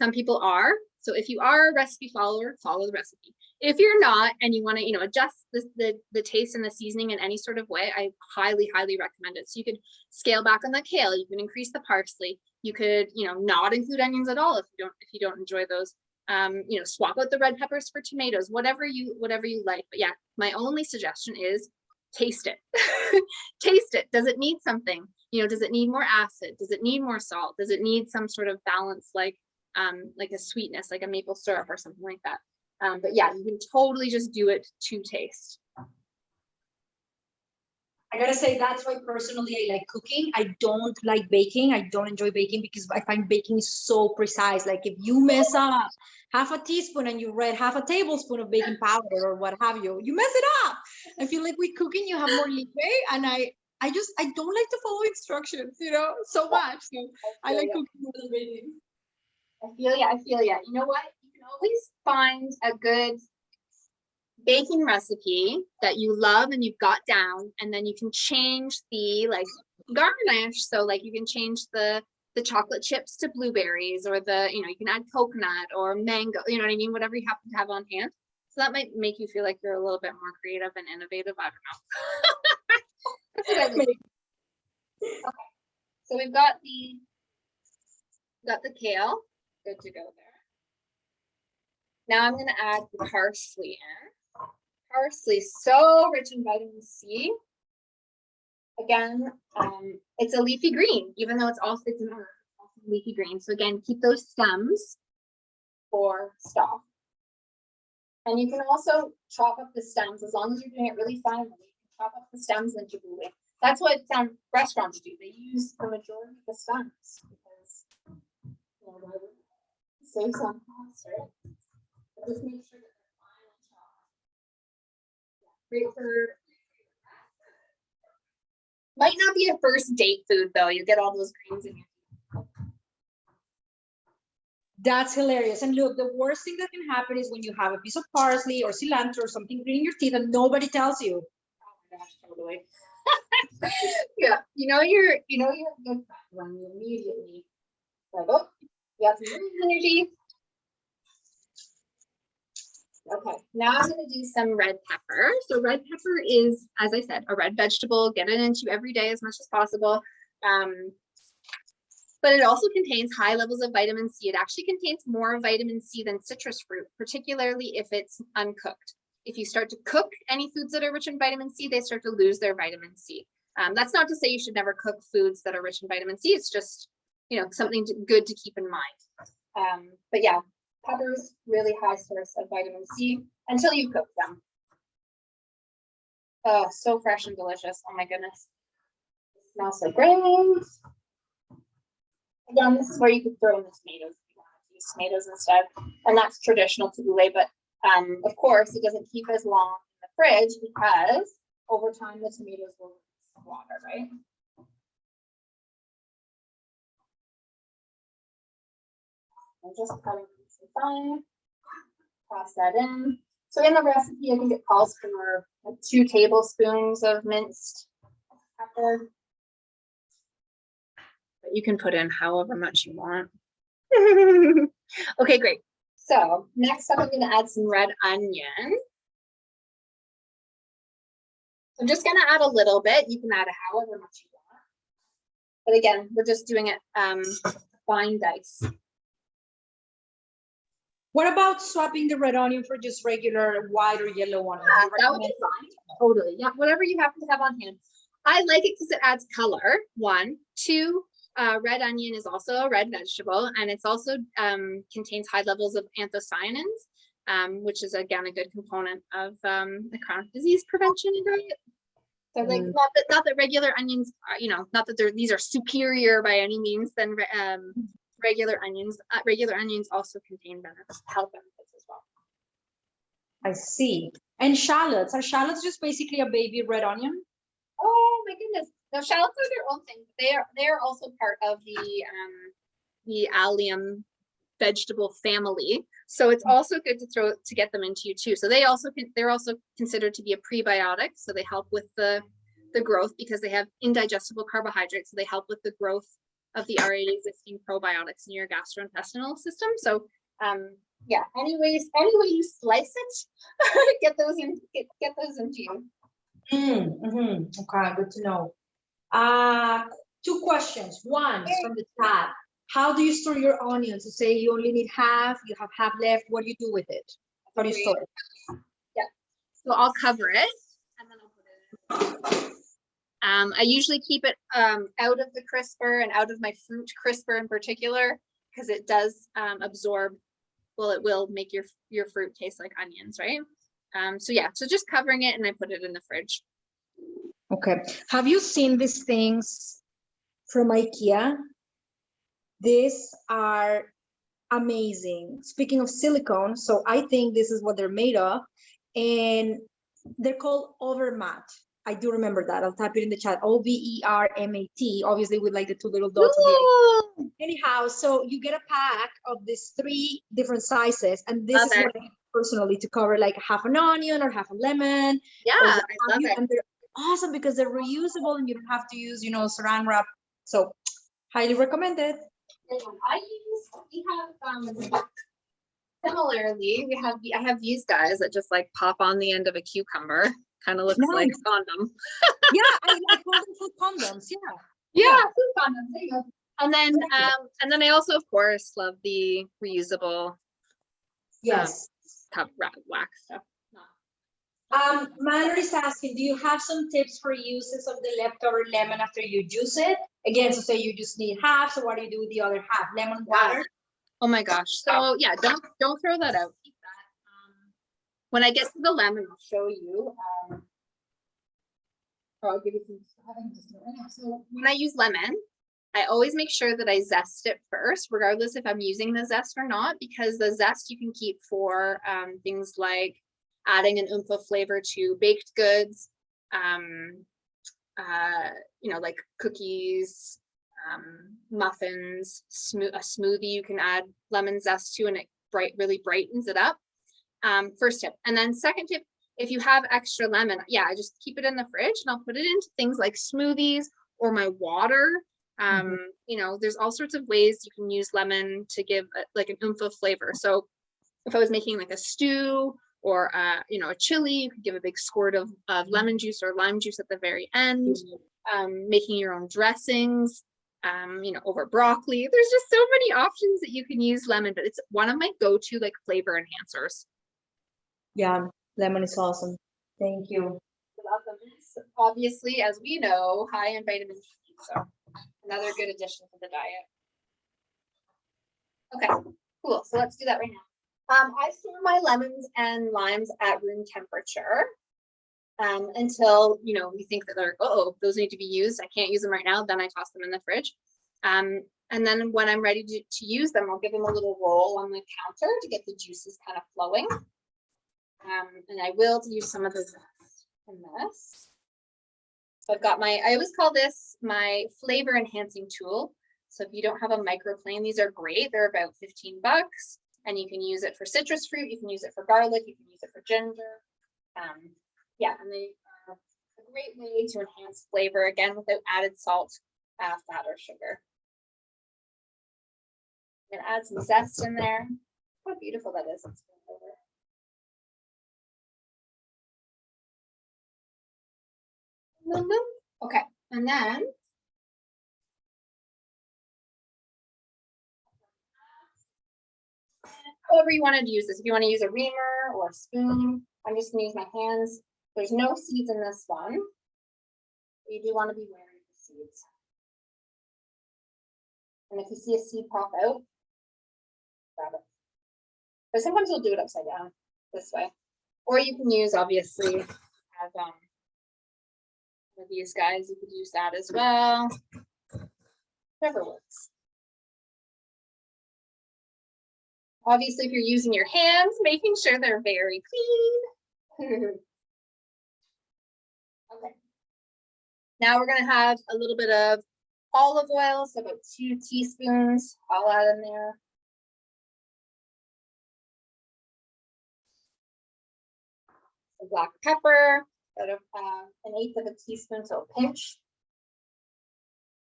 Some people are. So if you are a recipe follower, follow the recipe. If you're not and you want to, you know, adjust the taste and the seasoning in any sort of way, I highly, highly recommend it. So you could scale back on the kale, you can increase the parsley, you could, you know, not include onions at all if you don't enjoy those. You know, swap out the red peppers for tomatoes, whatever you like. But yeah, my only suggestion is taste it. Taste it. Does it need something? You know, does it need more acid? Does it need more salt? Does it need some sort of balance like a sweetness, like a maple syrup or something like that? But yeah, you can totally just do it to taste. I gotta say, that's why personally I like cooking. I don't like baking. I don't enjoy baking because I find baking is so precise. Like if you mess up half a teaspoon and you read half a tablespoon of baking powder or what have you, you mess it up. I feel like with cooking you have more leeway, and I don't like to follow instructions, you know, so much. So I like cooking more than baking. I feel ya. You know what? You can always find a good baking recipe that you love and you've got down, and then you can change the like garnish. So like you can change the chocolate chips to blueberries, or you can add coconut or mango, you know what I mean? Whatever you happen to have on hand. So that might make you feel like you're a little bit more creative and innovative. I don't know. That's what I think. So we've got the kale, good to go there. Now I'm going to add the parsley in. Parsley, so rich in vitamin C. Again, it's a leafy green, even though it's also leafy green. So again, keep those stems for stock. And you can also chop up the stems as long as you're doing it really finely. You can chop up the stems into boulet. That's what restaurants do. They use the majority of the stems because save some cost, right? But just make sure that they're finely chopped. Great for. Might not be a first date food though. You get all those greens in your. That's hilarious. And look, the worst thing that can happen is when you have a piece of parsley or cilantro or something green in your teeth and nobody tells you. Oh my gosh, totally. Yeah, you know you're good when you immediately like, oh, you got some energy. Okay, now I'm going to do some red pepper. So red pepper is, as I said, a red vegetable. Get it into every day as much as possible. But it also contains high levels of vitamin C. It actually contains more vitamin C than citrus fruit, particularly if it's uncooked. If you start to cook any foods that are rich in vitamin C, they start to lose their vitamin C. That's not to say you should never cook foods that are rich in vitamin C. It's just, something good to keep in mind. But yeah, peppers, really high source of vitamin C until you cook them. Oh, so fresh and delicious. Oh my goodness. It smells so great. Again, this is where you could throw in the tomatoes if you want to use tomatoes instead. And that's traditional to boulet, but of course it doesn't keep as long in the fridge because over time the tomatoes will lose water, right? I'm just cutting some fine, toss that in. So in the recipe, I think it calls for 2 tablespoons of minced pepper. But you can put in however much you want. Okay, great. So next up, I'm going to add some red onion. I'm just going to add a little bit. You can add however much you want. But again, we're just doing it fine dice. What about swapping the red onion for just regular white or yellow one? Yeah, that would be fine. Totally. Yeah, whatever you happen to have on hand. I like it because it adds color. 1, 2. Red onion is also a red vegetable, and it's also contains high levels of anthocyanins, which is again a good component of the chronic disease prevention and diet. So like not that regular onions are, not that these are superior by any means than regular onions. Regular onions also contain health benefits as well. I see. And shallots, are shallots just basically a baby red onion? Oh my goodness. Now shallots are their own thing. They are also part of the allium vegetable family. So it's also good to get them into you too. So they're also considered to be a prebiotic. So they help with the growth because they have indigestible carbohydrates. So they help with the growth of the already existing probiotics in your gastrointestinal system. So yeah, any way you slice it, get those into you. Okay, good to know. 2 questions. One from the chat. How do you store your onions? So say you only need half, you have half left. What do you do with it? How do you store it? Yeah. So I'll cover it and then I'll put it in. I usually keep it out of the crisper and out of my fruit crisper in particular because it does absorb. Well, it will make your fruit taste like onions, right? So yeah, so just covering it and I put it in the fridge. Okay. Have you seen these things from IKEA? These are amazing. Speaking of silicone, so I think this is what they're made of, and they're called Overmat. I do remember that. I'll type it in the chat. OVERMAT, obviously with like the 2 little dots. Anyhow, so you get a pack of these 3 different sizes, and this is what I use personally to cover like half an onion or half a lemon. Yeah, I love it. And they're awesome because they're reusable and you don't have to use, saran wrap. So highly recommended. We have similarly, I have these guys that just like pop on the end of a cucumber. Kind of looks like a condom. Yeah, I call them food condoms. Yeah. Yeah, food condoms. There you go. And then I also, of course, love the reusable Yes. cup wax stuff. Mallory is asking, do you have some tips for uses of the leftover lemon after you juice it? Again, so say you just need half, so what do you do with the other half? Lemon water? Oh my gosh. So yeah, don't throw that out. Keep that. When I get to the lemon, I'll show you. I'll give you some. So when I use lemon, I always make sure that I zest it first, regardless if I'm using the zest or not, because the zest you can keep for things like adding an oomph of flavor to baked goods, like cookies, muffins, a smoothie you can add lemon zest to, and it really brightens it up. First tip. And then second tip, if you have extra lemon, yeah, I just keep it in the fridge and I'll put it into things like smoothies or my water. There's all sorts of ways you can use lemon to give like an oomph of flavor. So if I was making like a stew or a chili, you could give a big squirt of lemon juice or lime juice at the very end. Making your own dressings, over broccoli. There's just so many options that you can use lemon, but it's one of my go-to like flavor enhancers. Yeah, lemon is awesome. Thank you. Obviously, as we know, high in vitamin C, so another good addition to the diet. Okay, cool. So let's do that right now. I store my lemons and limes at room temperature until we think that they're those need to be used. I can't use them right now. Then I toss them in the fridge. And then when I'm ready to use them, I'll give them a little roll on the counter to get the juices kind of flowing. And I will use some of the zest in this. So I've got I always call this my flavor enhancing tool. So if you don't have a microplane, these are great. They're about $15 and you can use it for citrus fruit. You can use it for garlic. You can use it for ginger. And they are a great way to enhance flavor, again, without added salt, fat, or sugar. I'm gonna add some zest in there. How beautiful that is. Let's go over. Okay, and then however you want to use this. If you want to use a reamer or a spoon, I'm just gonna use my hands. There's no seeds in this one. You do want to be wary of the seeds. And if you see a seed pop out, grab it. But sometimes you'll do it upside down this way. Or you can use, obviously, have one of these guys, you could use that as well. Whatever works. Obviously, if you're using your hands, making sure they're very clean. Okay. Now we're going to have a little bit of olive oil, so about 2 teaspoons. I'll add in there. Some black pepper, about an 1/8 of a teaspoon, so a pinch.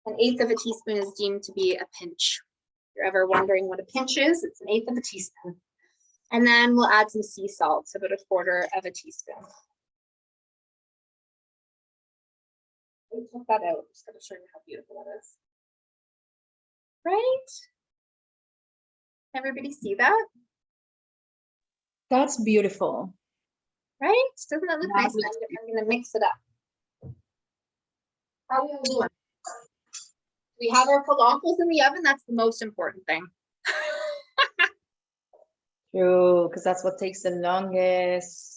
An 1/8 of a teaspoon is deemed to be a pinch. If you're ever wondering what a pinch is, it's an 1/8 of a teaspoon. And then we'll add some sea salt, so about 1/4 of a teaspoon. We took that out. Just going to show you how beautiful that is. Right? Everybody see that? That's beautiful. Right? Doesn't that look nice? I'm going to mix it up. How are we all doing? We have our falafels in the oven. That's the most important thing. True, because that's what takes the longest.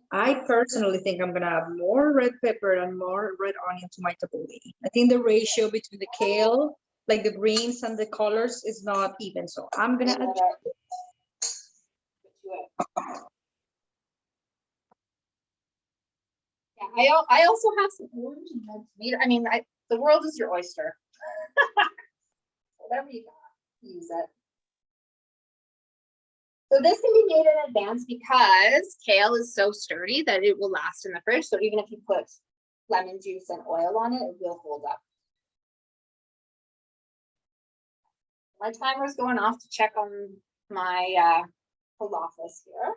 I personally think I'm gonna add more red pepper and more red onion to my tabbouleh. I think the ratio between the kale, like the greens and the colors, is not even. So I'm gonna add. Yeah, I also have some orange and red tomato. I mean, the world is your oyster. Whatever you got, use it. So this can be made in advance because kale is so sturdy that it will last in the fridge. So even if you put lemon juice and oil on it, it will hold up. My timer is going off to check on my falafels here.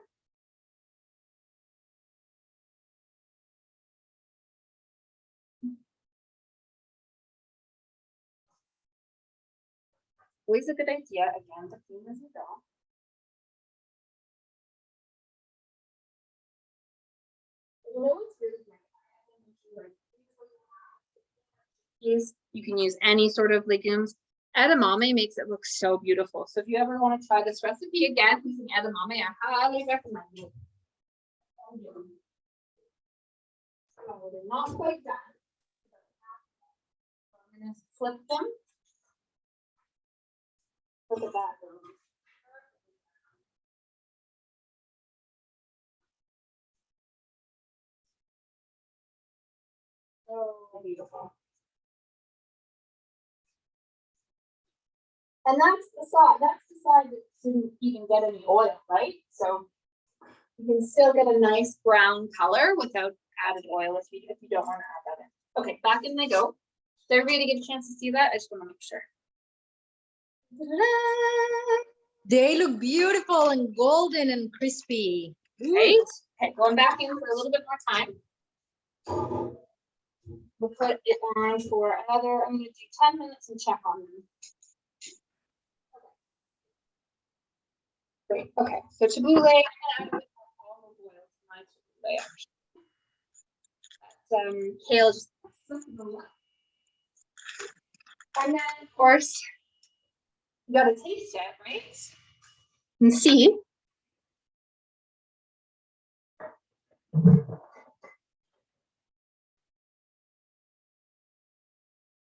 always a good idea, again, to clean as you go. You know what's really great? You can use any sort of legumes. Edamame makes it look so beautiful. So if you ever want to try this recipe again using edamame, I highly recommend it. Oh, they're not quite done. I'm going to flip them. Look at that. Oh, beautiful. And that's the side that didn't even get any oil, right? So you can still get a nice brown color without added oil if you don't want to add that in. Okay, back in they go. Did everybody get a chance to see that? I just want to make sure. They look beautiful and golden and crispy. Right? Okay, going back in for a little bit more time. We'll put it on for another, I'm going to do 10 minutes and check on them. Great. Okay, so tabbouleh. Kale just. And then, of course, you gotta taste it, right? And see.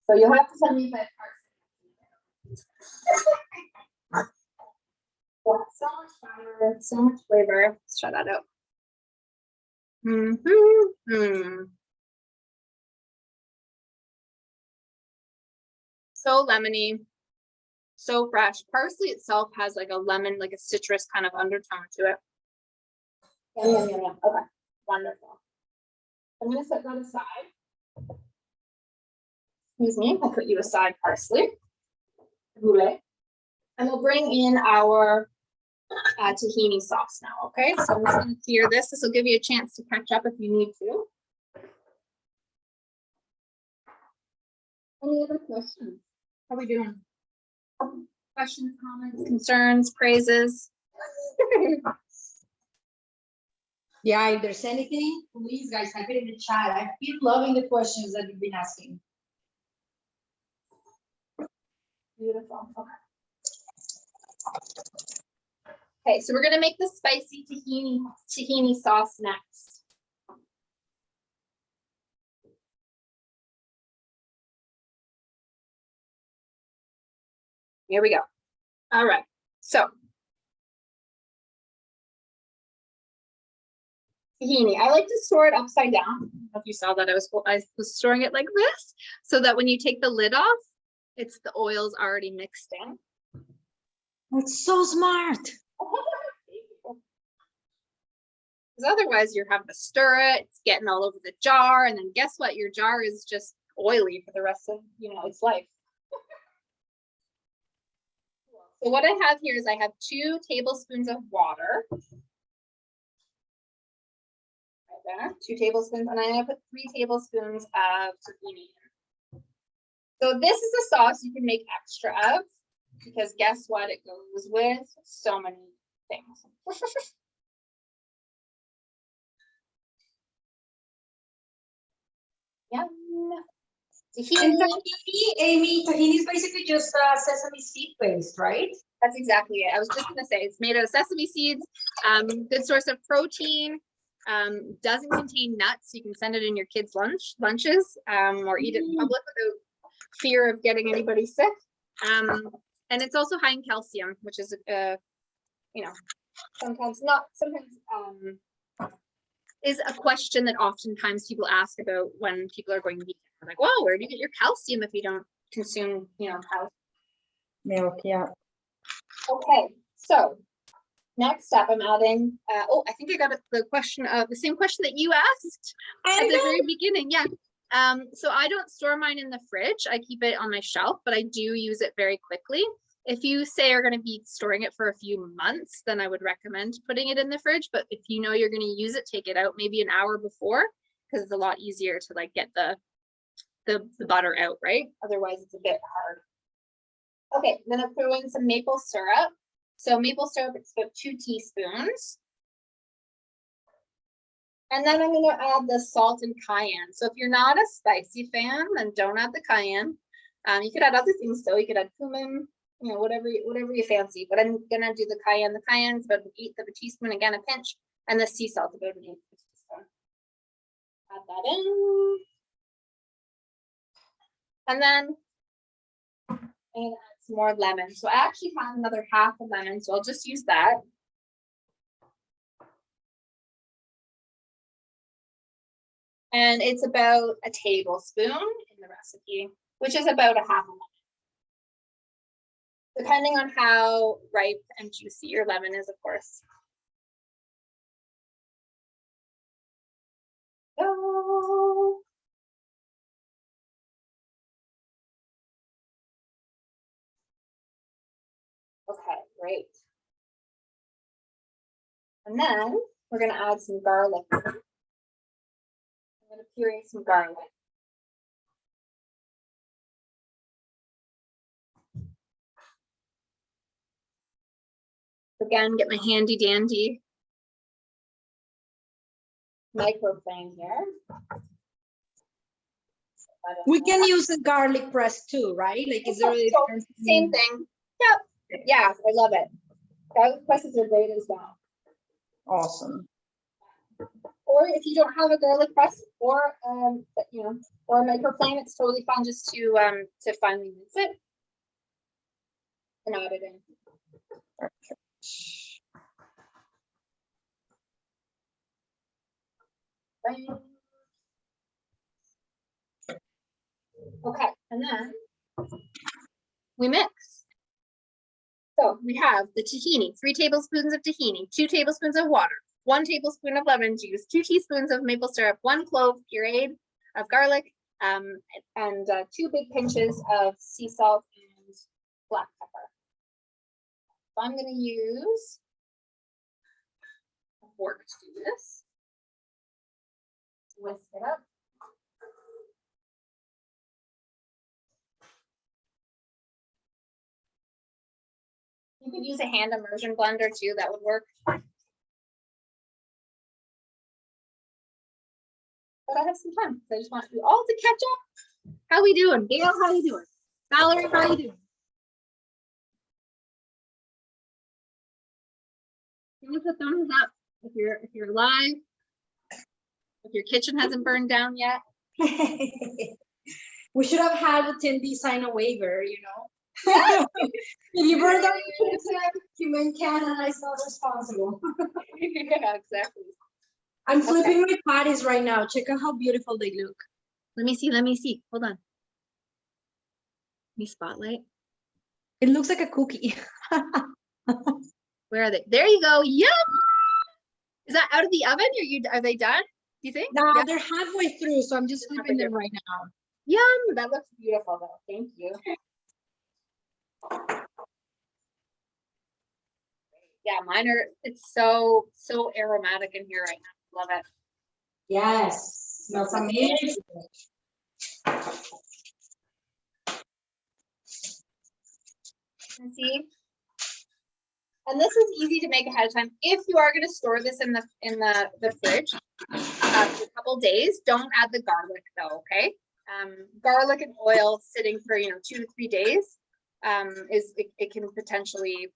So you'll have to tell me if I have parts. So much fiber, so much flavor. Let's try that out. So lemony, so fresh. Parsley itself has like a lemon, like a citrus kind of undertone to it. Yum. Okay, wonderful. I'm gonna set that aside. Excuse me, I'll put you aside, parsley. Tabbouleh. And we'll bring in our tahini sauce now, okay? So I'm just gonna clear this. This will give you a chance to catch up if you need to. Any other questions? How are we doing? Questions, comments, concerns, praises? Yeah, if there's anything, please guys type it in the chat. I've been loving the questions that you've been asking. Beautiful. Okay, so we're gonna make the spicy tahini sauce next. Here we go. All right, so tahini. I like to store it upside down. I don't know if you saw that I was storing it like this, so that when you take the lid off, it's the oil's already mixed in. That's so smart. Because otherwise you're having to stir it, it's getting all over the jar, and then guess what? Your jar is just oily for the rest of its life. So what I have here is I have 2 tablespoons of water. Right there, 2 tablespoons, and I'm gonna put 3 tablespoons of tahini in. So this is a sauce you can make extra of, because guess what? It goes with so many things. Yum. And tahini, Amy, tahini is basically just sesame seed paste, right? That's exactly it. I was just gonna say it's made out of sesame seeds. Good source of protein. Doesn't contain nuts. You can send it in your kids' lunches, or eat it in public without fear of getting anybody sick. And it's also high in calcium, which is sometimes is a question that oftentimes people ask about when people are going vegan. They're like, "Whoa, where do you get your calcium if you don't consume, cow Milk, yeah. Okay, so next up, I'm adding. I think I got the same question that you asked at the very beginning. Yeah. So I don't store mine in the fridge. I keep it on my shelf, but I do use it very quickly. If you say you're going to be storing it for a few months, then I would recommend putting it in the fridge. But if you know you're going to use it, take it out maybe an hour before, because it's a lot easier to get the butter out, right? Otherwise, it's a bit hard. Okay, I'm gonna throw in some maple syrup. So maple syrup, it's about 2 teaspoons. And then I'm gonna add the salt and cayenne. So if you're not a spicy fan, then don't add the cayenne. You could add other things though. You could add cumin, you know, whatever you fancy. But I'm gonna do the cayenne. The cayenne's about 1/8 of a teaspoon, again a pinch, and the sea salt about 1/8 of a teaspoon. Add that in. And then I'm gonna add some more lemon. So I actually have another half a lemon, so I'll just use that. And it's about a tablespoon in the recipe, which is about a half a lemon. Depending on how ripe and juicy your lemon is, of course. Oh. Okay, great. And then we're gonna add some garlic. I'm gonna puree some garlic. Again, get my handy dandy microplane here. We can use a garlic press too, right? Like, is there a difference? Same thing. Yep. Yeah, I love it. Garlic presses are great as well. Awesome. Or if you don't have a garlic press or you know, or a microplane, it's totally fine just to finely mince it and add it in. Okay, and then we mix. So we have the tahini, 3 tablespoons of tahini, 2 tablespoons of water, 1 tablespoon of lemon juice, 2 teaspoons of maple syrup, 1 clove pureed of garlic, and 2 big pinches of sea salt and black pepper. So I'm going to use a fork to do this. Whisk it up. You could use a hand immersion blender too, that would work. But I have some time, so I just want you all to catch up. How we doing? Gail, how you doing? Valerie, how you doing? Give us a thumbs up if you're live. If your kitchen hasn't burned down yet. We should have had Tindy sign a waiver, you know. If you burn down your kitchen, human Canada is not responsible. Yeah, exactly. I'm flipping my patties right now. Check out how beautiful they look. Let me see. Hold on. Me spotlight. It looks like a cookie. Where are they? There you go. Yum! Is that out of the oven? Are they done? Do you think? No, yeah. they're halfway through, so I'm just flipping them right now. Yum! That looks beautiful though. Thank you. Yeah, mine are, it's so aromatic in here right now. Love it. Yes, smells amazing. And see, and this is easy to make ahead of time. If you are going to store this in the fridge for a couple days, don't add the garlic though. Okay, garlic and oil sitting for 2 to 3 days it can potentially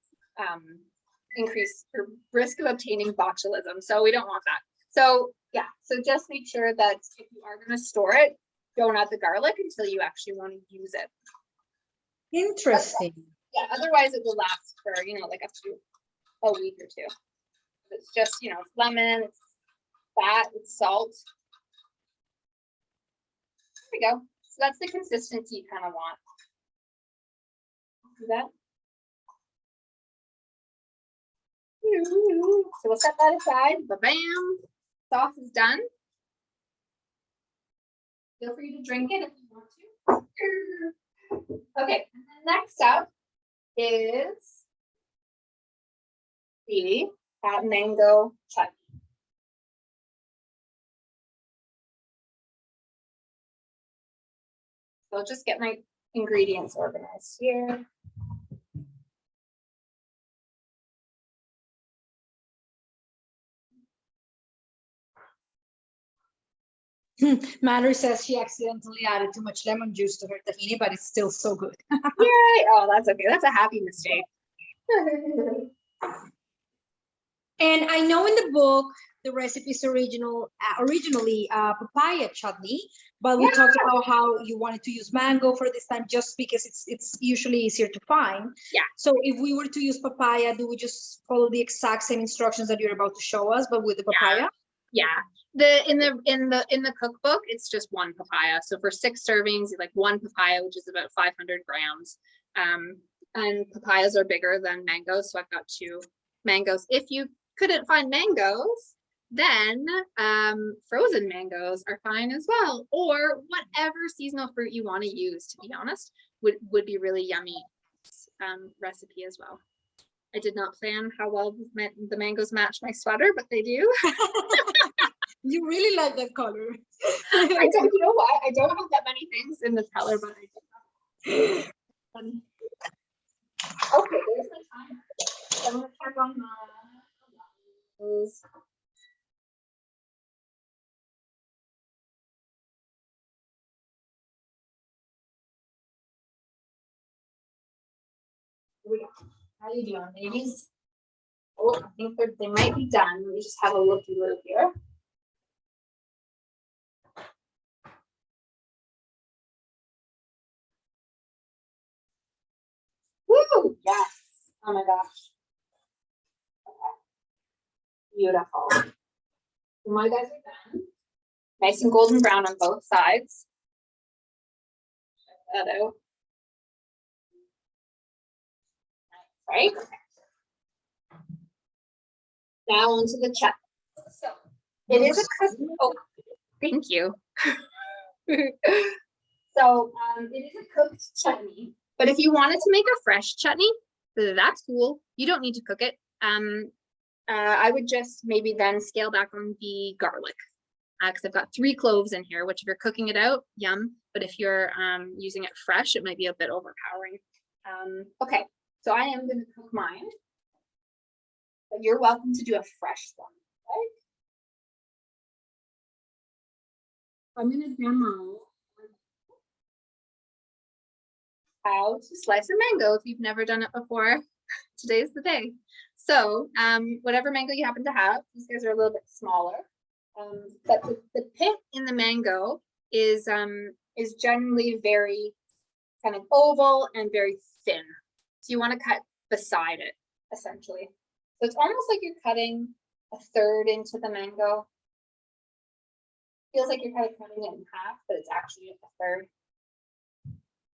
increase your risk of obtaining botulism. So we don't want that. So yeah, so just make sure that if you are going to store it, don't add the garlic until you actually want to use it. Interesting. Yeah, otherwise it will last for like up to a week or 2. It's just it's lemon, it's fat, it's salt. There we go. So that's the consistency you kind of want. See that? So we'll set that aside. Ba-bam. Sauce is done. Feel free to drink it if you want to. Okay, and then next up is the mango chutney. So I'll just get my ingredients organized here. Mallory says she accidentally added too much lemon juice to her tahini, but it's still so good. Yay! Oh, that's okay. That's a happy mistake. And I know in the book the recipe is originally papaya chutney, but we talked about how you wanted to use mango for this time just because it's usually easier to find. Yeah. So if we were to use papaya, do we just follow the exact same instructions that you're about to show us, but with the papaya? Yeah. In the cookbook, it's just one papaya. So for 6 servings, like 1 papaya, which is about 500 grams. And papayas are bigger than mangoes, so I've got 2 mangoes. If you couldn't find mangoes, then frozen mangoes are fine as well, or whatever seasonal fruit you want to use, to be honest, would be really yummy recipe as well. I did not plan how well the mangoes match my sweater, but they do. You really like that color. I don't know why. I don't have that many things in this color, but I do. Okay, there's my timer. I'm gonna check on those. How you doing, ladies? Oh, I think they might be done. Let me just have a looky look here. Woo! Yes. Oh my gosh. Okay. Beautiful. So my guys are done. Nice and golden brown on both sides. Check that out. Right? Now onto the chutney. So it is a cooked. Oh, thank you. So it is a cooked chutney, but if you wanted to make a fresh chutney, that's cool. You don't need to cook it. I would just maybe then scale back on the garlic, because I've got 3 cloves in here, which if you're cooking it out, yum. But if you're using it fresh, it might be a bit overpowering. Okay, so I am going to cook mine, but you're welcome to do a fresh one, right? I'm going to demo how to slice a mango if you've never done it before. Today's the day. So whatever mango you happen to have, these guys are a little bit smaller, but the pit in the mango is generally very kind of oval and very thin. So you want to cut beside it, essentially. So it's almost like you're cutting a third into the mango. Feels like you're kind of cutting it in half, but it's actually a third.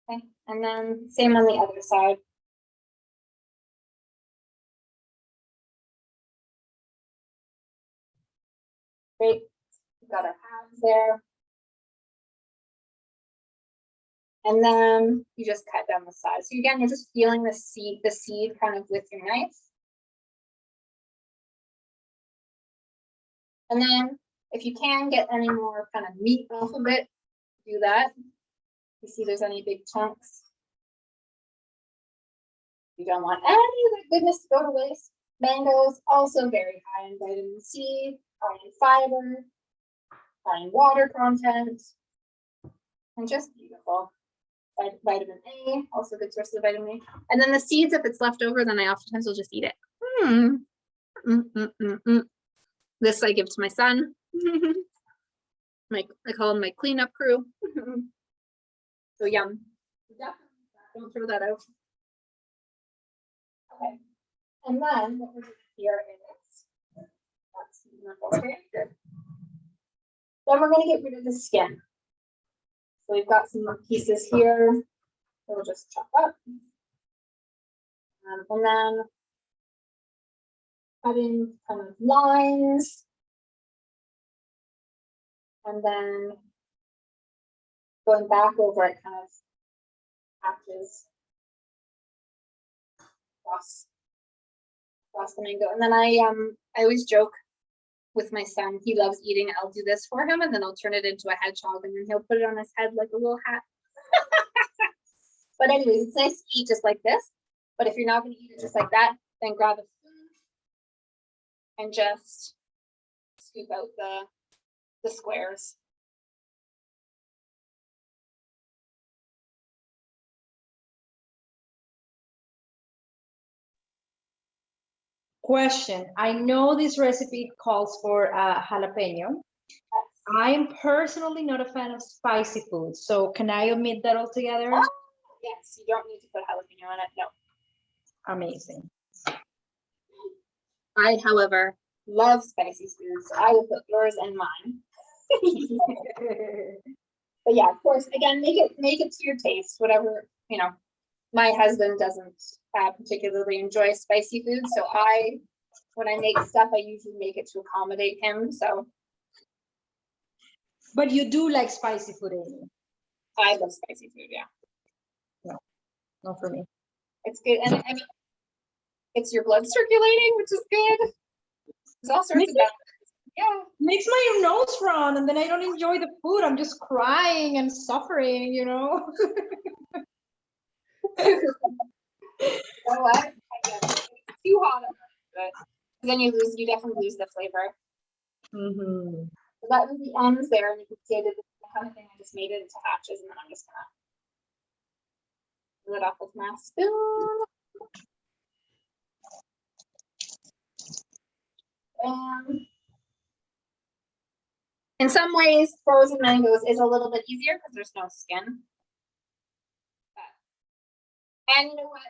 Okay, and then same on the other side. Great, we've got our halves there. And then you just cut down the sides. So again, you're just feeling the seed kind of with your knife. And then if you can get any more kind of meat off of it, do that. You see there's any big chunks. You don't want any of the goodness to go to waste. Mangoes also very high in vitamin C, high in fiber, high in water content, and just beautiful. Vitamin A, also good source of vitamin A. And then the seeds, if it's left over, then I oftentimes will just eat it. This I give to my son. I call him my cleanup crew. So yum. Don't throw that out. Okay. And then what we're doing here is okay, good. Then we're going to get rid of the skin. So we've got some more pieces here. So we'll just chop up. And then cutting kind of lines. And then going back over it kind of patches across the mango. And then I always joke with my son, he loves eating it. I'll do this for him and then I'll turn it into a hedgehog and then he'll put it on his head like a little hat. But anyways, it's nice to eat just like this. But if you're not going to eat it just like that, then grab a spoon and just scoop out the squares. Question. I know this recipe calls for jalapeno. I'm personally not a fan of spicy food, so can I omit that altogether? Oh, yes, you don't need to put jalapeno on it. No. Amazing. I, however, love spicy foods. I will put yours and mine. But yeah, of course, again, make it to your taste, whatever, you know. My husband doesn't particularly enjoy spicy food, so when I make stuff, I usually make it to accommodate him. So But you do like spicy food, Amy? I love spicy food. Yeah, No, not for me. it's good, and I mean, it's your blood circulating, which is good. There's all sorts of benefits. Yeah, Makes my nose run, and then I don't enjoy the food. I'm just crying and suffering, you know. you know what? I get it. It's too hot, but then you definitely lose the flavor. Mm-hmm. So that was the ends there, and you can see I did the kind of thing. I just made it into hatches, and then I'm just gonna fill it up with my spoon. In some ways, frozen mangoes is a little bit easier because there's no skin. And you know what?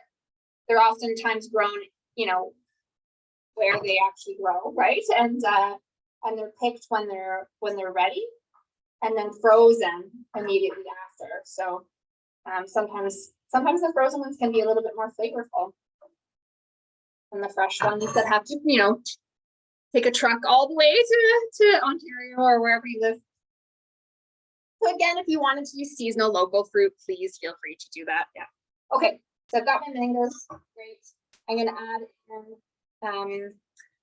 They're oftentimes grown, you know, where they actually grow, right? And they're picked when they're ready, and then frozen immediately after. So sometimes the frozen ones can be a little bit more flavorful than the fresh ones that have to, you know, take a truck all the way to Ontario or wherever you live. So again, if you wanted to use seasonal local fruit, please feel free to do that. Yeah. Okay, so I've got my mangoes. Great. I'm gonna add in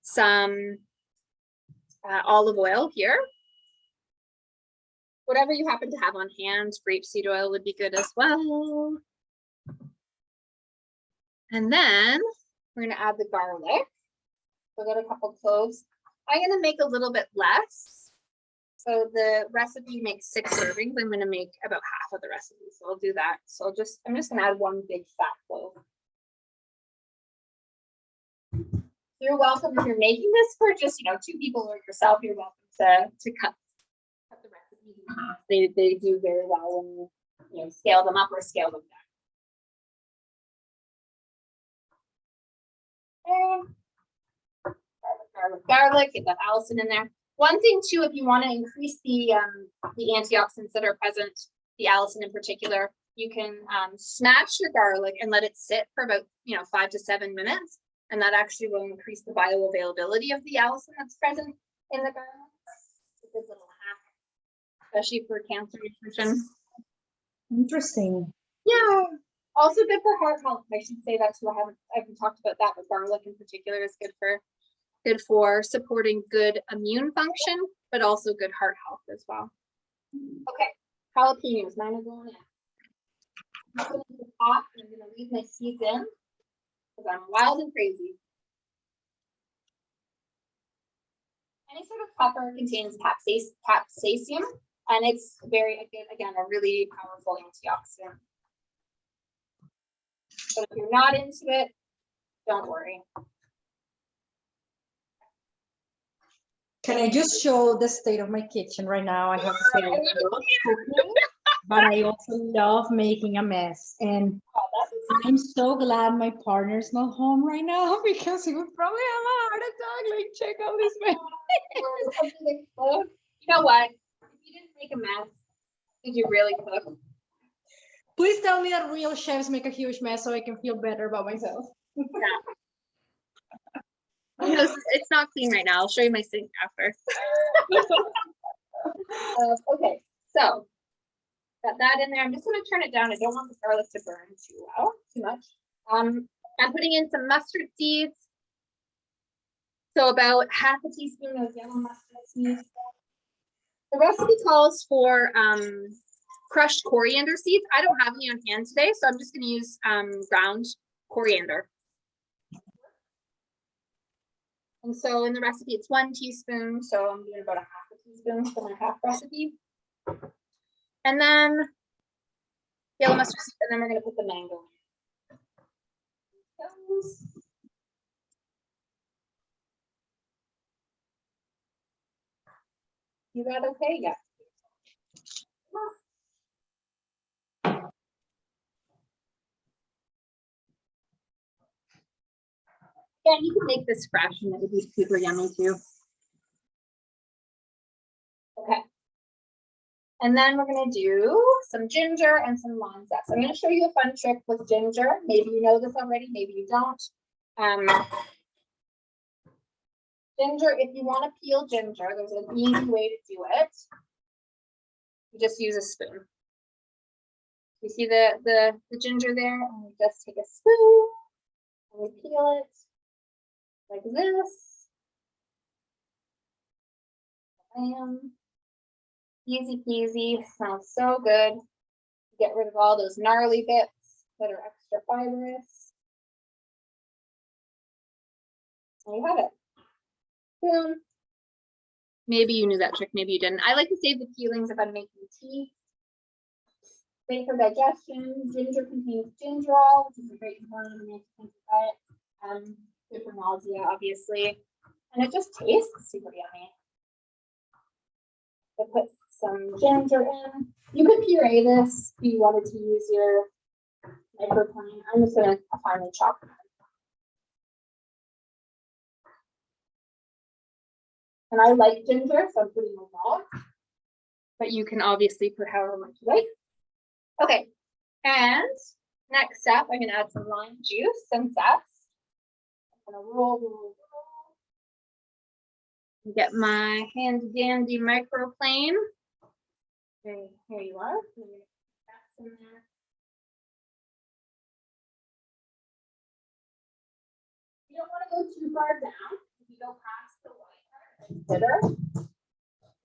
some olive oil here. Whatever you happen to have on hand, grapeseed oil would be good as well. And then we're gonna add the garlic. So I got a couple cloves. I'm gonna make a little bit less. So the recipe makes 6 servings. I'm gonna make about half of the recipe, so I'll do that. So I'm just gonna add 1 big fat clove. You're welcome if you're making this for just 2 people or yourself. You're welcome to cut the recipes in half. They do very well when you scale them up or scale them down. Garlic, get that Allison in there. One thing too, if you want to increase the antioxidants that are present, the Allison in particular, you can smash your garlic and let it sit for about 5 to 7 minutes, and that actually will increase the bioavailability of the Allison that's present in the garlic. It's a good little hack, especially for cancer nutrition. Interesting. Yeah. Also good for heart health. I should say that too. I haven't talked about that, but garlic in particular is good for supporting good immune function, but also good heart health as well. Okay, jalapenos, mine are going in. I'm going to the pot, and I'm going to leave my seeds in because I'm wild and crazy. Any sort of pepper contains capsaicin, and it's again, a really powerful antioxidant. So if you're not into it, don't worry. Can I just show the state of my kitchen right now? I have to say, I love cooking, but I also love making a mess. And I'm so glad my partner's not home right now because he would probably have a heart attack. Like, check out this mess. You know what? If you didn't make a mess, did you really cook? Please tell me that real chefs make a huge mess so I can feel better about myself. It's not clean right now. I'll show you my sink after. Okay, so got that in there. I'm just going to turn it down. I don't want the garlic to burn too much. I'm putting in some mustard seeds. So about half a teaspoon of yellow mustard seeds. The recipe calls for crushed coriander seeds. I don't have any on hand today, so I'm just going to use ground coriander. And so in the recipe, it's 1 teaspoon. So I'm doing about a half a teaspoon for my half recipe. And then yellow mustard seed, and then we're going to put the mango in. You that okay? Yeah. Yeah, you can make this fresh and it would be super yummy too. Okay. And then we're gonna do some ginger and some lime zest. I'm gonna show you a fun trick with ginger. Maybe you know this already, maybe you don't. Ginger, if you want to peel ginger, there's an easy way to do it. You just use a spoon. You see the ginger there? And we just take a spoon and we peel it like this. Easy peasy, smells so good. Get rid of all those gnarly bits that are extra fibrous. And you have it. Boom. Maybe you knew that trick, maybe you didn't. I like to save the peelings if I'm making tea. Great for digestion. Ginger contains gingerol, which is a great component of the diet. Good for nausea, obviously. And it just tastes super yummy. I put some ginger in. You could puree this if you wanted to use your microplane. I'm just gonna finely chop it. And I like ginger, so I'm putting a lot. But you can obviously put however much you like. Okay, and next step, I'm gonna add some lime juice and zest. I'm gonna roll. Get my handy dandy microplane. Here you are. That's in there. You don't want to go too far down. If you go past the white part, it's bitter.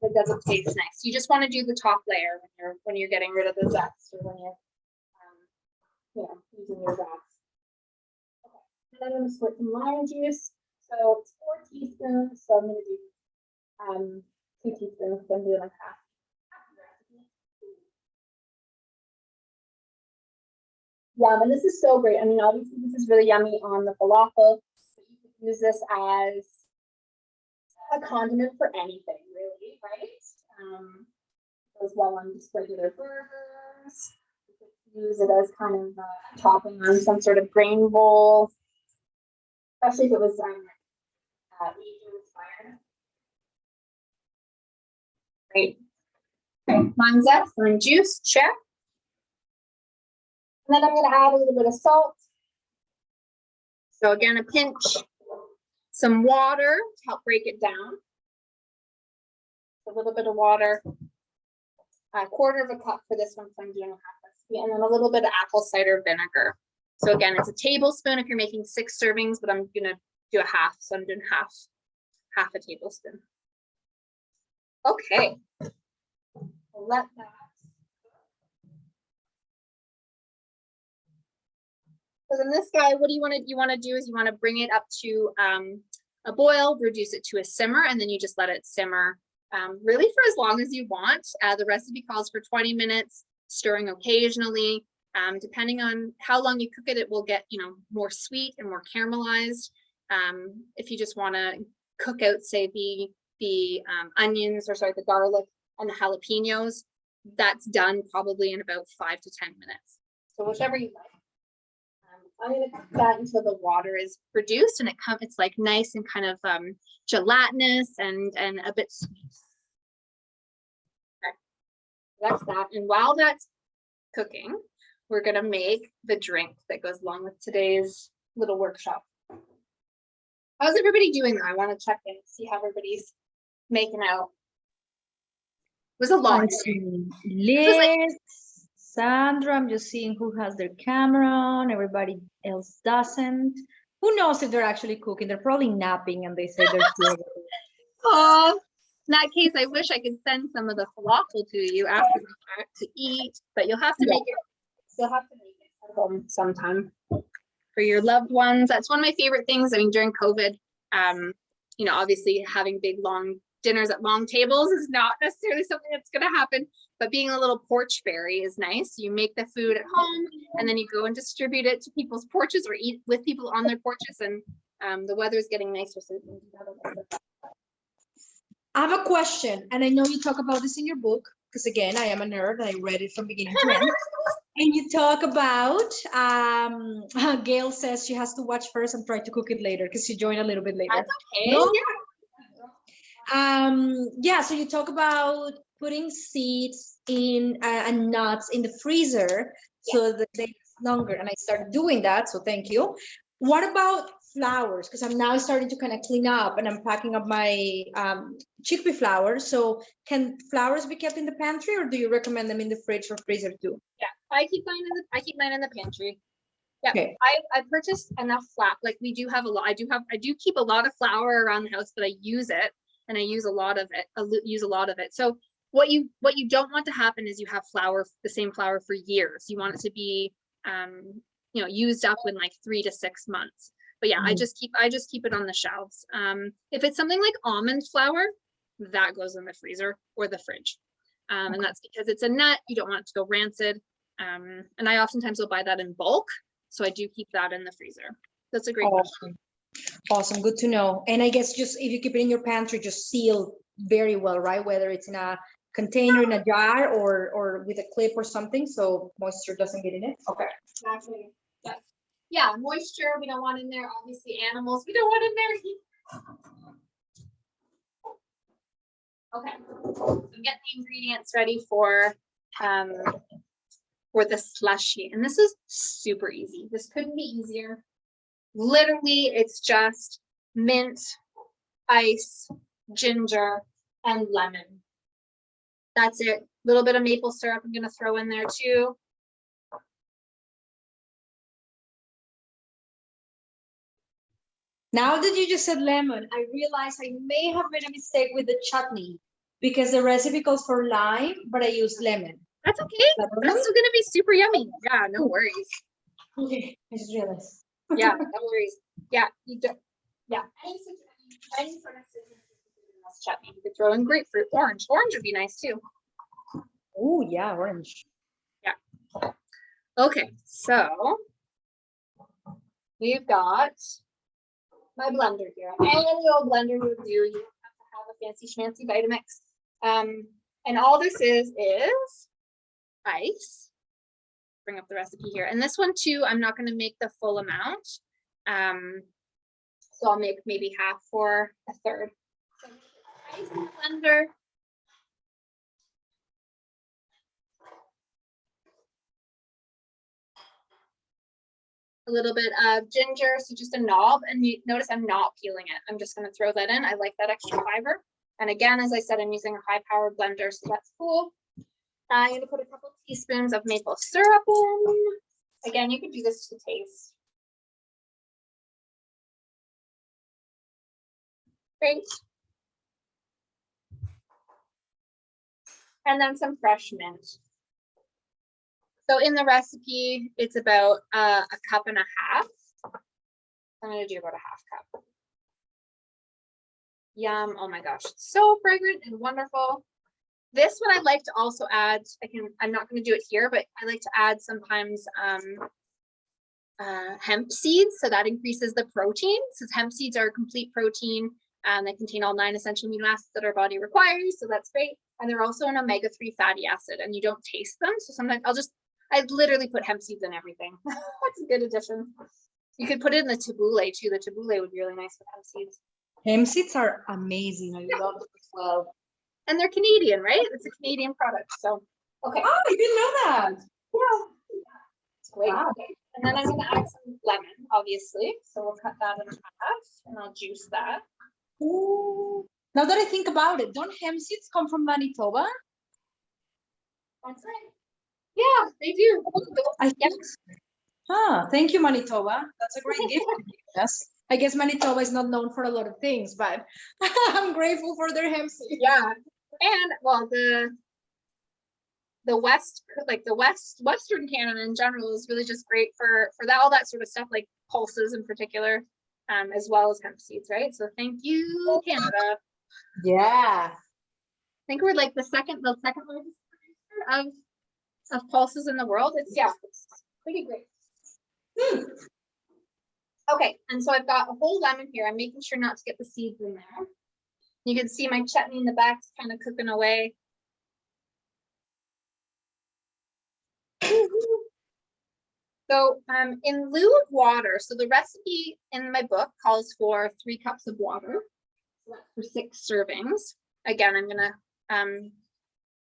It doesn't taste nice. You just want to do the top layer when you're getting rid of the zest or when you're using your zest. Okay. And then I'm going to split some lime juice. So it's 4 teaspoons. So I'm going to do 2 teaspoons. So I'm doing like half. Yum, and this is so great. I mean, obviously this is really yummy on the falafel. But you could use this as a condiment for anything, really, right? Goes well on just regular burgers. You could use it as kind of a topping on some sort of grain bowl, especially if it was Asian inspired. Great. Okay, lime zest, lime juice, check. And then I'm going to add a little bit of salt. So again, a pinch, some water to help break it down. A little bit of water, a quarter of a cup for this one, so I'm doing a half recipe, and then a little bit of apple cider vinegar. So again, it's a tablespoon if you're making 6 servings, but I'm going to do a half, so I'm doing half a tablespoon. Okay, we'll let that. So then this guy, what do you want to do is you want to bring it up to a boil, reduce it to a simmer, and then you just let it simmer really for as long as you want. The recipe calls for 20 minutes, stirring occasionally. Depending on how long you cook it, it will get, more sweet and more caramelized. If you just want to cook out, say, the onions, or sorry, the garlic and the jalapenos, that's done probably in about 5 to 10 minutes. So whichever you like. I'm going to cook that until the water is reduced and it's like nice and kind of gelatinous and a bit sweet. Okay. That's that. And while that's cooking, we're going to make the drink that goes along with today's little workshop. How's everybody doing? I want to check in, see how everybody's making out. It was a lot. Liz, Sandra, I'm just seeing who has their camera on. Everybody else doesn't. Who knows if they're actually cooking? They're probably napping and they say they're still. Oh, in that case, I wish I could send some of the falafel to you after the fact to eat, but you'll have to make it. You'll have to make it at home sometime for your loved ones. That's one of my favorite things. I mean, during COVID, obviously having big, long dinners at long tables is not necessarily something that's going to happen, but being a little porch fairy is nice. You make the food at home and then you go and distribute it to people's porches or eat with people on their porches, and the weather is getting nicer, so you can do that. I have a question, and I know you talk about this in your book, because again, I am a nerd, and I read it from beginning to end. And you talk about, Gail says she has to watch first and try to cook it later, because she joined a little bit later. That's okay. No? Yeah. Yeah, so you talk about putting seeds in and nuts in the freezer so that they last longer, and I started doing that, so thank you. What about flowers? Because I'm now starting to kind of clean up, and I'm packing up my chickpea flowers. So can flowers be kept in the pantry, or do you recommend them in the fridge or freezer too? Yeah, I keep mine in the pantry. Yeah, Okay. I purchased enough like we do have a lot. I do keep a lot of flour around the house, but I use it, and I use a lot of it. So what you don't want to happen is you have the same flour for years. You want it to be used up in like 3 to 6 months. But yeah, I just keep it on the shelves. If it's something like almond flour, that goes in the freezer or the fridge. And that's because it's a nut, you don't want it to go rancid. And I oftentimes will buy that in bulk. So I do keep that in the freezer. That's a great question. Awesome, good to know. And I guess just if you keep it in your pantry, just seal very well, right? Whether it's in a container, in a jar, or with a clip or something, so moisture doesn't get in it. Okay. Exactly. Yeah, moisture we don't want in there. Obviously, animals we don't want in there. Okay, so get the ingredients ready for the slushy, and this is super easy. This couldn't be easier. Literally, it's just mint, ice, ginger, and lemon. That's it. A little bit of maple syrup I'm going to throw in there too. Now that you just said lemon, I realized I may have made a mistake with the chutney, because the recipe calls for lime, but I used lemon. That's okay. That's still gonna be super yummy. Yeah, no worries. Okay, I just realized. Yeah, no worries. Yeah, you don't. Yeah, any sort of chutney. You could throw in grapefruit, orange. Orange would be nice too. Oh yeah, orange. Yeah. Okay, so we've got my blender here. Any old blender would do. You don't have to have a fancy schmancy Vitamix. And all this is ice. Bring up the recipe here. And this one too, I'm not going to make the full amount. So I'll make maybe half or a third. So ice in the blender. A little bit of ginger, so just a knob, and you notice I'm not peeling it. I'm just going to throw that in. I like that extra fiber. And again, as I said, I'm using a high-powered blender, so that's cool. I'm going to put a couple teaspoons of maple syrup in. Again, you could do this to taste. Great. And then some fresh mint. So in the recipe, it's about a cup and a half. I'm going to do about a half cup. Yum. Oh my gosh, it's so fragrant and wonderful. This one I'd like to also add, I'm not going to do it here, but I like to add sometimes hemp seeds, so that increases the protein, since hemp seeds are a complete protein and they contain all 9 essential amino acids that our body requires, so that's great. And they're also an omega-3 fatty acid, and you don't taste them, so sometimes I literally put hemp seeds in everything. That's a good addition. You could put it in the tabbouleh too. The tabbouleh would be really nice with hemp seeds. Hemp seeds are amazing. I love them as well. And they're Canadian, right? It's a Canadian product. So, okay. Oh, I didn't know that. Yeah. Great. Wow. Okay. And then I'm going to add some lemon, obviously. So we'll cut that in half and I'll juice that. Ooh. Now that I think about it, don't hemp seeds come from Manitoba? That's right. Yeah, they do. I think. Ah, thank you, Manitoba. That's a great gift. Yes. I guess Manitoba is not known for a lot of things, but I'm grateful for their hemp seeds. Yeah. And well, the West, like Western Canada in general is really just great for that, all that sort of stuff, like pulses in particular, as well as hemp seeds, right? So thank you, Canada. Yeah. I think we're like the second largest producer of pulses in the world. It's pretty great. Okay, and so I've got a whole lemon here. I'm making sure not to get the seeds in there. You can see my chutney in the back kind of cooking away. So in lieu of water, so the recipe in my book calls for 3 cups of water. So that's for 6 servings. Again, I'm gonna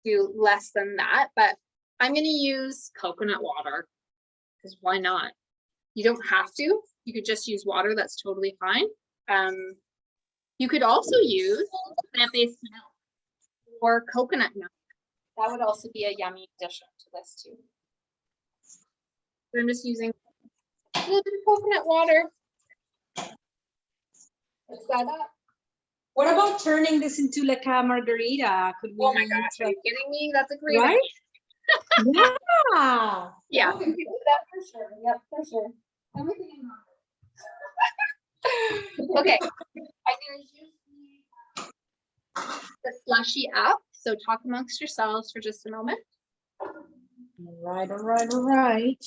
do less than that, but I'm gonna use coconut water because why not? You don't have to. You could just use water. That's totally fine. You could also use plant-based milk or coconut milk. That would also be a yummy addition to this too. So I'm just using a little bit of coconut water. Mix that up. What about turning this into like a margarita? Could we? Oh my gosh, are you kidding me? That's a great Right? idea. Yeah. Yeah, Okay. we can do that for sure. Yep, for sure. Everything in mind. Okay, I'm gonna use the slushy up. So talk amongst yourselves for just a moment. All right, all right, all right.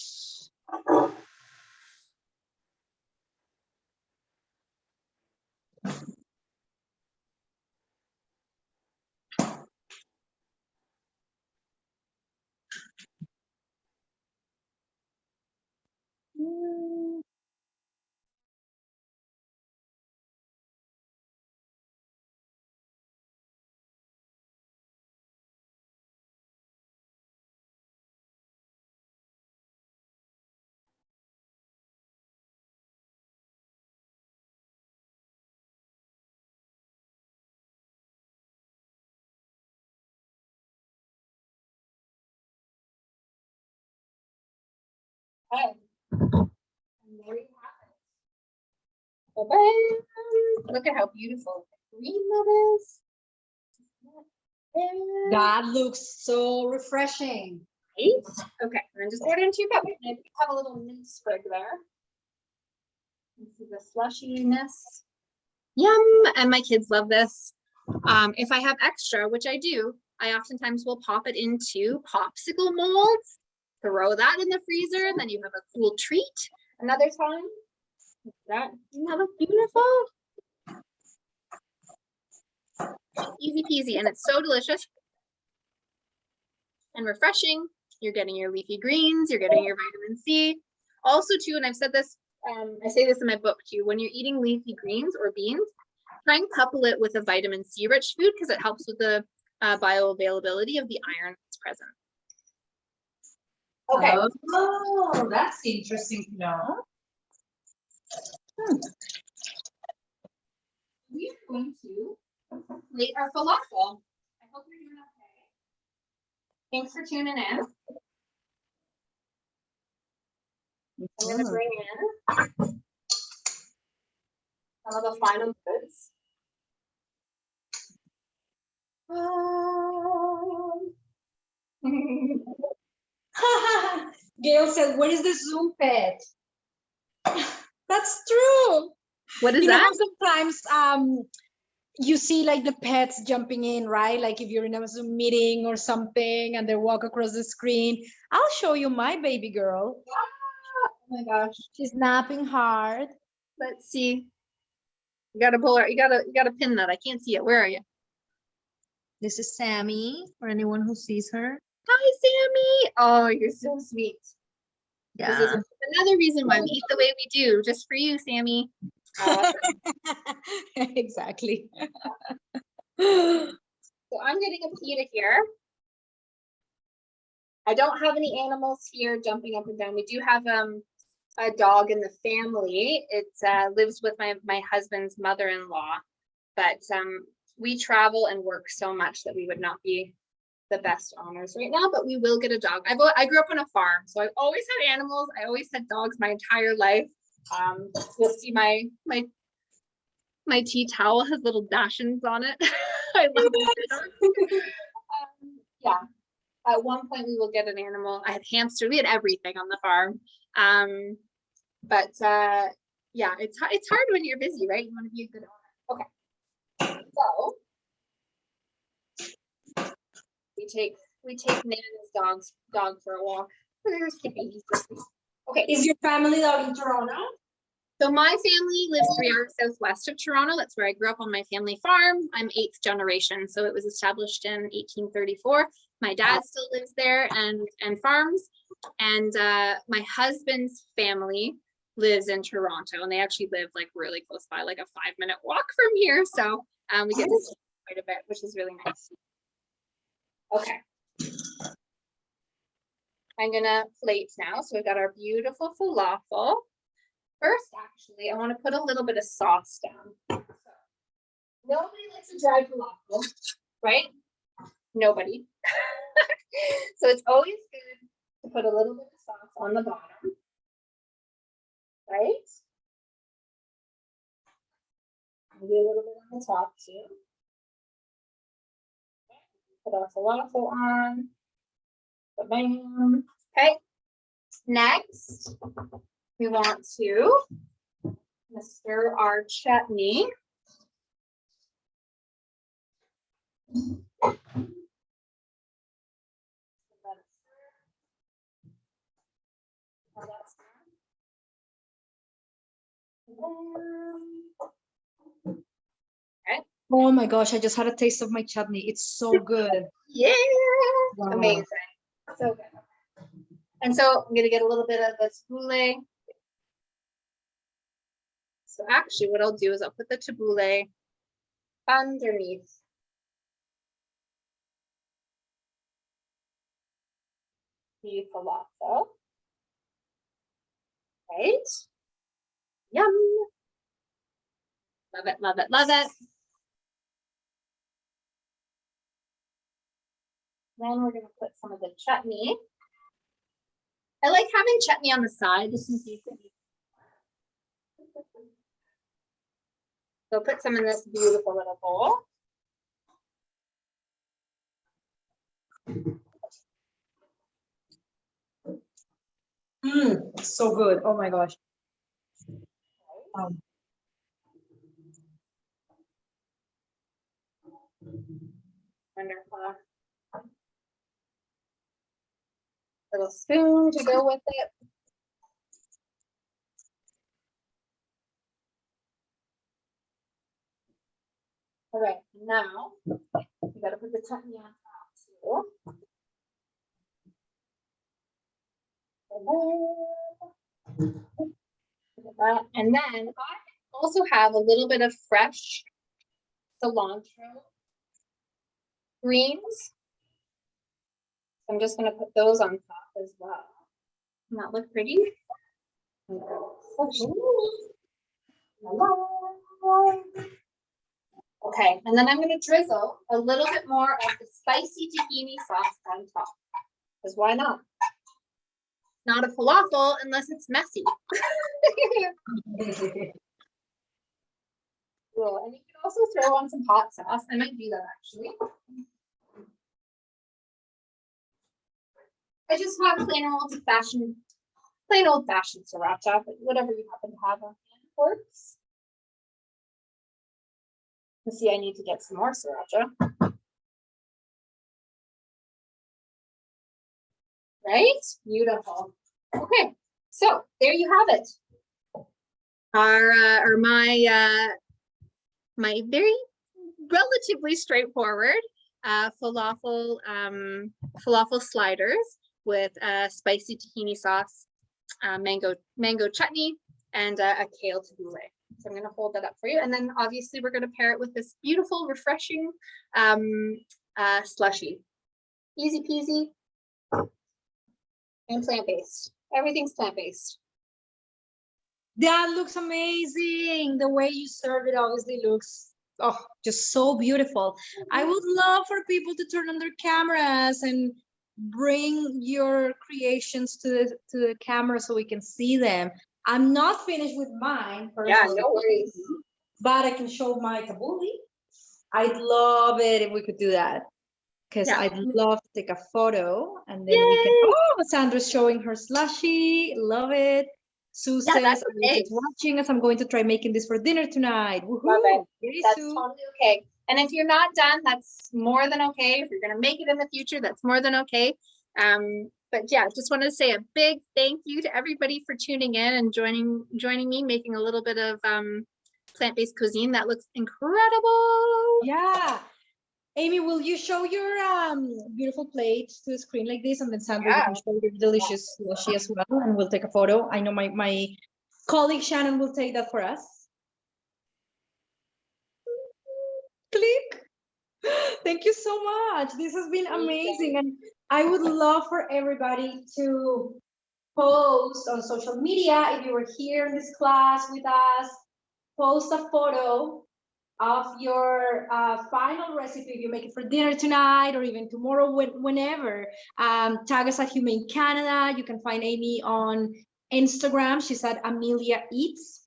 Okay. And there you have it. Bye-bye. Look at how beautiful green that is. That looks so refreshing. Right? Okay, and then just pour it into your cup. And if you have a little mint sprig there. You see the slushiness. Yum! And my kids love this. If I have extra, which I do, I oftentimes will pop it into popsicle molds, throw that in the freezer, and then you have a cool treat another time. That, isn't that look beautiful? Easy peasy, and it's so delicious and refreshing. You're getting your leafy greens, you're getting your vitamin C. Also too, and I've said this, I say this in my book too, when you're eating leafy greens or beans, try and couple it with a vitamin C rich food because it helps with the bioavailability of the iron that's present. Okay. Oh, that's interesting to know. We are going to plate our falafel. I hope you're doing okay. Thanks for tuning in. I'm going to bring in some of the final goods. Gail said, "Where is the Zoom pet?" That's true. What is You know that? how sometimes you see like the pets jumping in, right? Like if you're in a Zoom meeting or something and they walk across the screen. I'll show you my baby girl. Oh my gosh. She's napping hard. Let's see. You gotta pull her. You gotta pin that. I can't see it. Where are you? This is Sammy, for anyone who sees her. Hi, Sammy. Oh, you're so sweet. This is another reason why we eat the way we do, just for you, Sammy. Exactly. So I'm getting a pita here. I don't have any animals here jumping up and down. We do have a dog in the family. It lives with my husband's mother-in-law, but we travel and work so much that we would not be the best owners right now, but we will get a dog. I grew up on a farm, so I've always had animals. I always had dogs my entire life. You'll see my tea towel has little dachshunds on it. I love it. Yeah. At one point we will get an animal. I had hamster. We had everything on the farm. But yeah, it's hard when you're busy, right? You want to be a good owner. Okay. So we take Nana's dog for a walk. There's Skippy. He's just, okay. Is your family dog in Toronto? So my family lives 3 hours southwest of Toronto. That's where I grew up on my family farm. I'm 8th generation, so it was established in 1834. My dad still lives there and farms. And my husband's family lives in Toronto, and they actually live like really close by, like a 5-minute walk from here. So we get to see quite a bit, which is really nice. Okay. I'm gonna plate now. So we've got our beautiful falafel. First, actually, I want to put a little bit of sauce down. So, nobody likes a dry falafel, right? Nobody. So it's always good to put a little bit of sauce on the bottom, right? Maybe a little bit on the top too. Put our falafel on. Bam. Okay. Next, we want to stir our chutney. Oh my gosh, I just had a taste of my chutney. It's so good. Yeah, Wow. amazing. So good. And so I'm gonna get a little bit of the tabbouleh. So actually what I'll do is I'll put the tabbouleh underneath the falafel. Right? Yum. Love it, love it, love it. Then we're gonna put some of the chutney. I like having chutney on the side just in case it needs. So put some in this beautiful little bowl. So good. Oh my gosh. Wonderful. Little spoon to go with it. All right, now you gotta put the chutney on top too. And then I also have a little bit of fresh cilantro greens. I'm just going to put those on top as well. Doesn't that look pretty? Okay, and then I'm going to drizzle a little bit more of the spicy tahini sauce on top. Because why not? Not a falafel unless it's messy. Cool. And you can also throw on some hot sauce. I might do that actually. I just have plain old fashioned sriracha, but whatever you happen to have on hand works. Let's see, I need to get some more sriracha. Right? Beautiful. Okay, so there you have it. My very relatively straightforward falafel sliders with spicy tahini sauce, mango chutney, and a kale tabbouleh. So I'm going to hold that up for you, and then obviously we're going to pair it with this beautiful, refreshing slushy. Easy peasy and plant-based. Everything's plant-based. That looks amazing. The way you serve it obviously looks just so beautiful. I would love for people to turn on their cameras and bring your creations to the camera so we can see them. I'm not finished with mine. Yeah, no worries. But I can show my tabbouleh. I'd love it if we could do that. Because I'd love to take a photo and then we can. Oh, Sandra's showing her slushy. Love it. Sue says, I'm just watching us. I'm going to try making this for dinner tonight. Love it. That's totally okay. And if you're not done, that's more than okay. If you're going to make it in the future, that's more than okay. But yeah, just wanted to say a big thank you to everybody for tuning in and joining me, making a little bit of plant-based cuisine that looks incredible. Yeah. Amy, will you show your beautiful plate to the screen like this? And then Sandra, you Yeah. can show your delicious slushy as well. And we'll take a photo. I know my colleague Shannon will take that for us. Click. Thank you so much. This has been amazing. And I would love for everybody to post on social media. If you were here in this class with us, post a photo of your final recipe. If you make it for dinner tonight or even tomorrow, whenever. Tag us at Humane Canada. You can find Amy on Instagram. She's at Amelia Eats.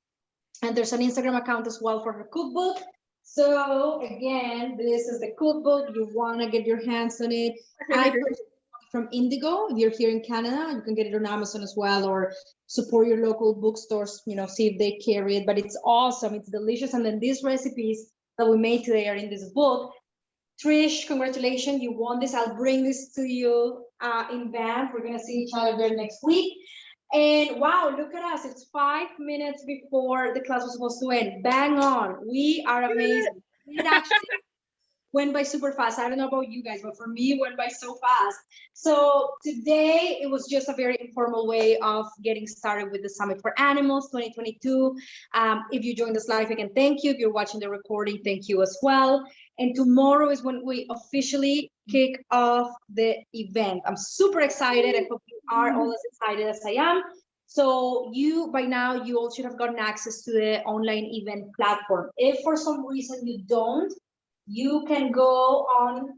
And there's an Instagram account as well for her cookbook. So again, this is the cookbook. You want to get your hands on it. I purchased it from Indigo. If you're here in Canada, you can get it on Amazon as well, or support your local bookstores, you know, see if they carry it. But it's awesome. It's delicious. And then these recipes that we made today are in this book. Trish, congratulations. You won this. I'll bring this to you in Banff. We're going to see each other there next week. And wow, look at us. It's 5 minutes before the class was supposed to end. Bang on. We are amazing. It actually went by super fast. I don't know about you guys, but for me, it went by so fast. So today, it was just a very informal way of getting started with the Summit for Animals 2022. If you joined us live, again, thank you. If you're watching the recording, thank you as well. And tomorrow is when we officially kick off the event. I'm super excited. I hope you are all as excited as I am. So by now, you all should have gotten access to the online event platform. If for some reason you don't, you can go on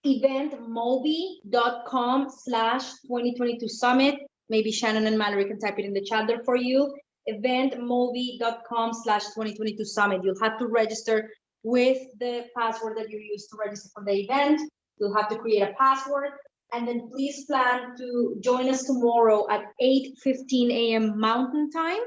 eventmobi.com/2022 summit. Maybe Shannon and Mallory can type it in the chat there for you. Eventmobi.com/2022 summit. You'll have to register with the password that you used to register for the event. You'll have to create a password. And then please plan to join us tomorrow at 8:15 a.m. Mountain Time.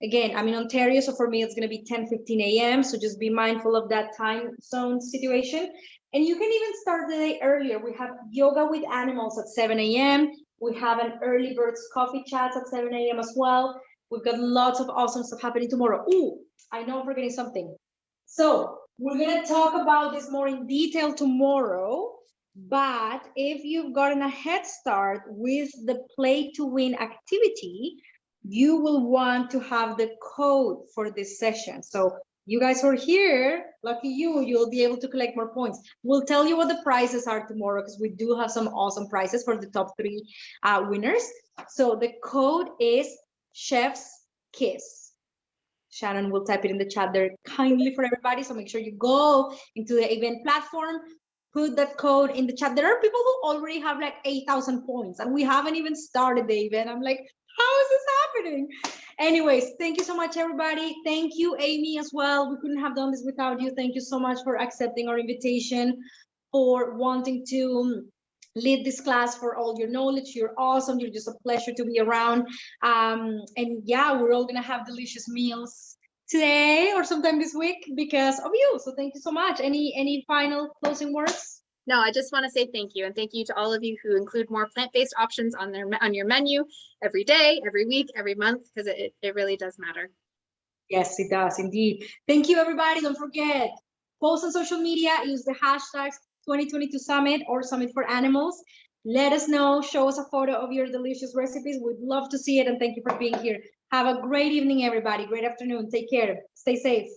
Again, I'm in Ontario, so for me, it's going to be 10:15 a.m. So just be mindful of that time zone situation. And you can even start the day earlier. We have yoga with animals at 7 a.m. We have an early birds coffee chat at 7 a.m. as well. We've got lots of awesome stuff happening tomorrow. Ooh, I know I'm forgetting something. So we're going to talk about this more in detail tomorrow. But if you've gotten a head start with the Play to Win activity, you will want to have the code for this session. So you guys who are here, lucky you'll be able to collect more points. We'll tell you what the prizes are tomorrow because we do have some awesome prizes for the top 3 winners. So the code is Chef's Kiss. Shannon will type it in the chat there kindly for everybody. So make sure you go into the event platform, put that code in the chat. There are people who already have like 8,000 points and we haven't even started the event. I'm like, how is this happening? Anyways, thank you so much, everybody. Thank you, Amy, as well. We couldn't have done this without you. Thank you so much for accepting our invitation, for wanting to lead this class, for all your knowledge. You're awesome. You're just a pleasure to be around. And yeah, we're all gonna have delicious meals today or sometime this week because of you. So thank you so much. Any final closing words? No, I just want to say thank you, and thank you to all of you who include more plant-based options on your menu every day, every week, every month, because it really does matter. Yes, it does indeed. Thank you, everybody. Don't forget, post on social media, use the hashtags 2022 Summit or Summit for Animals. Let us know, show us a photo of your delicious recipes. We'd love to see it, and thank you for being here. Have a great evening, everybody. Great afternoon. Take care. Stay safe.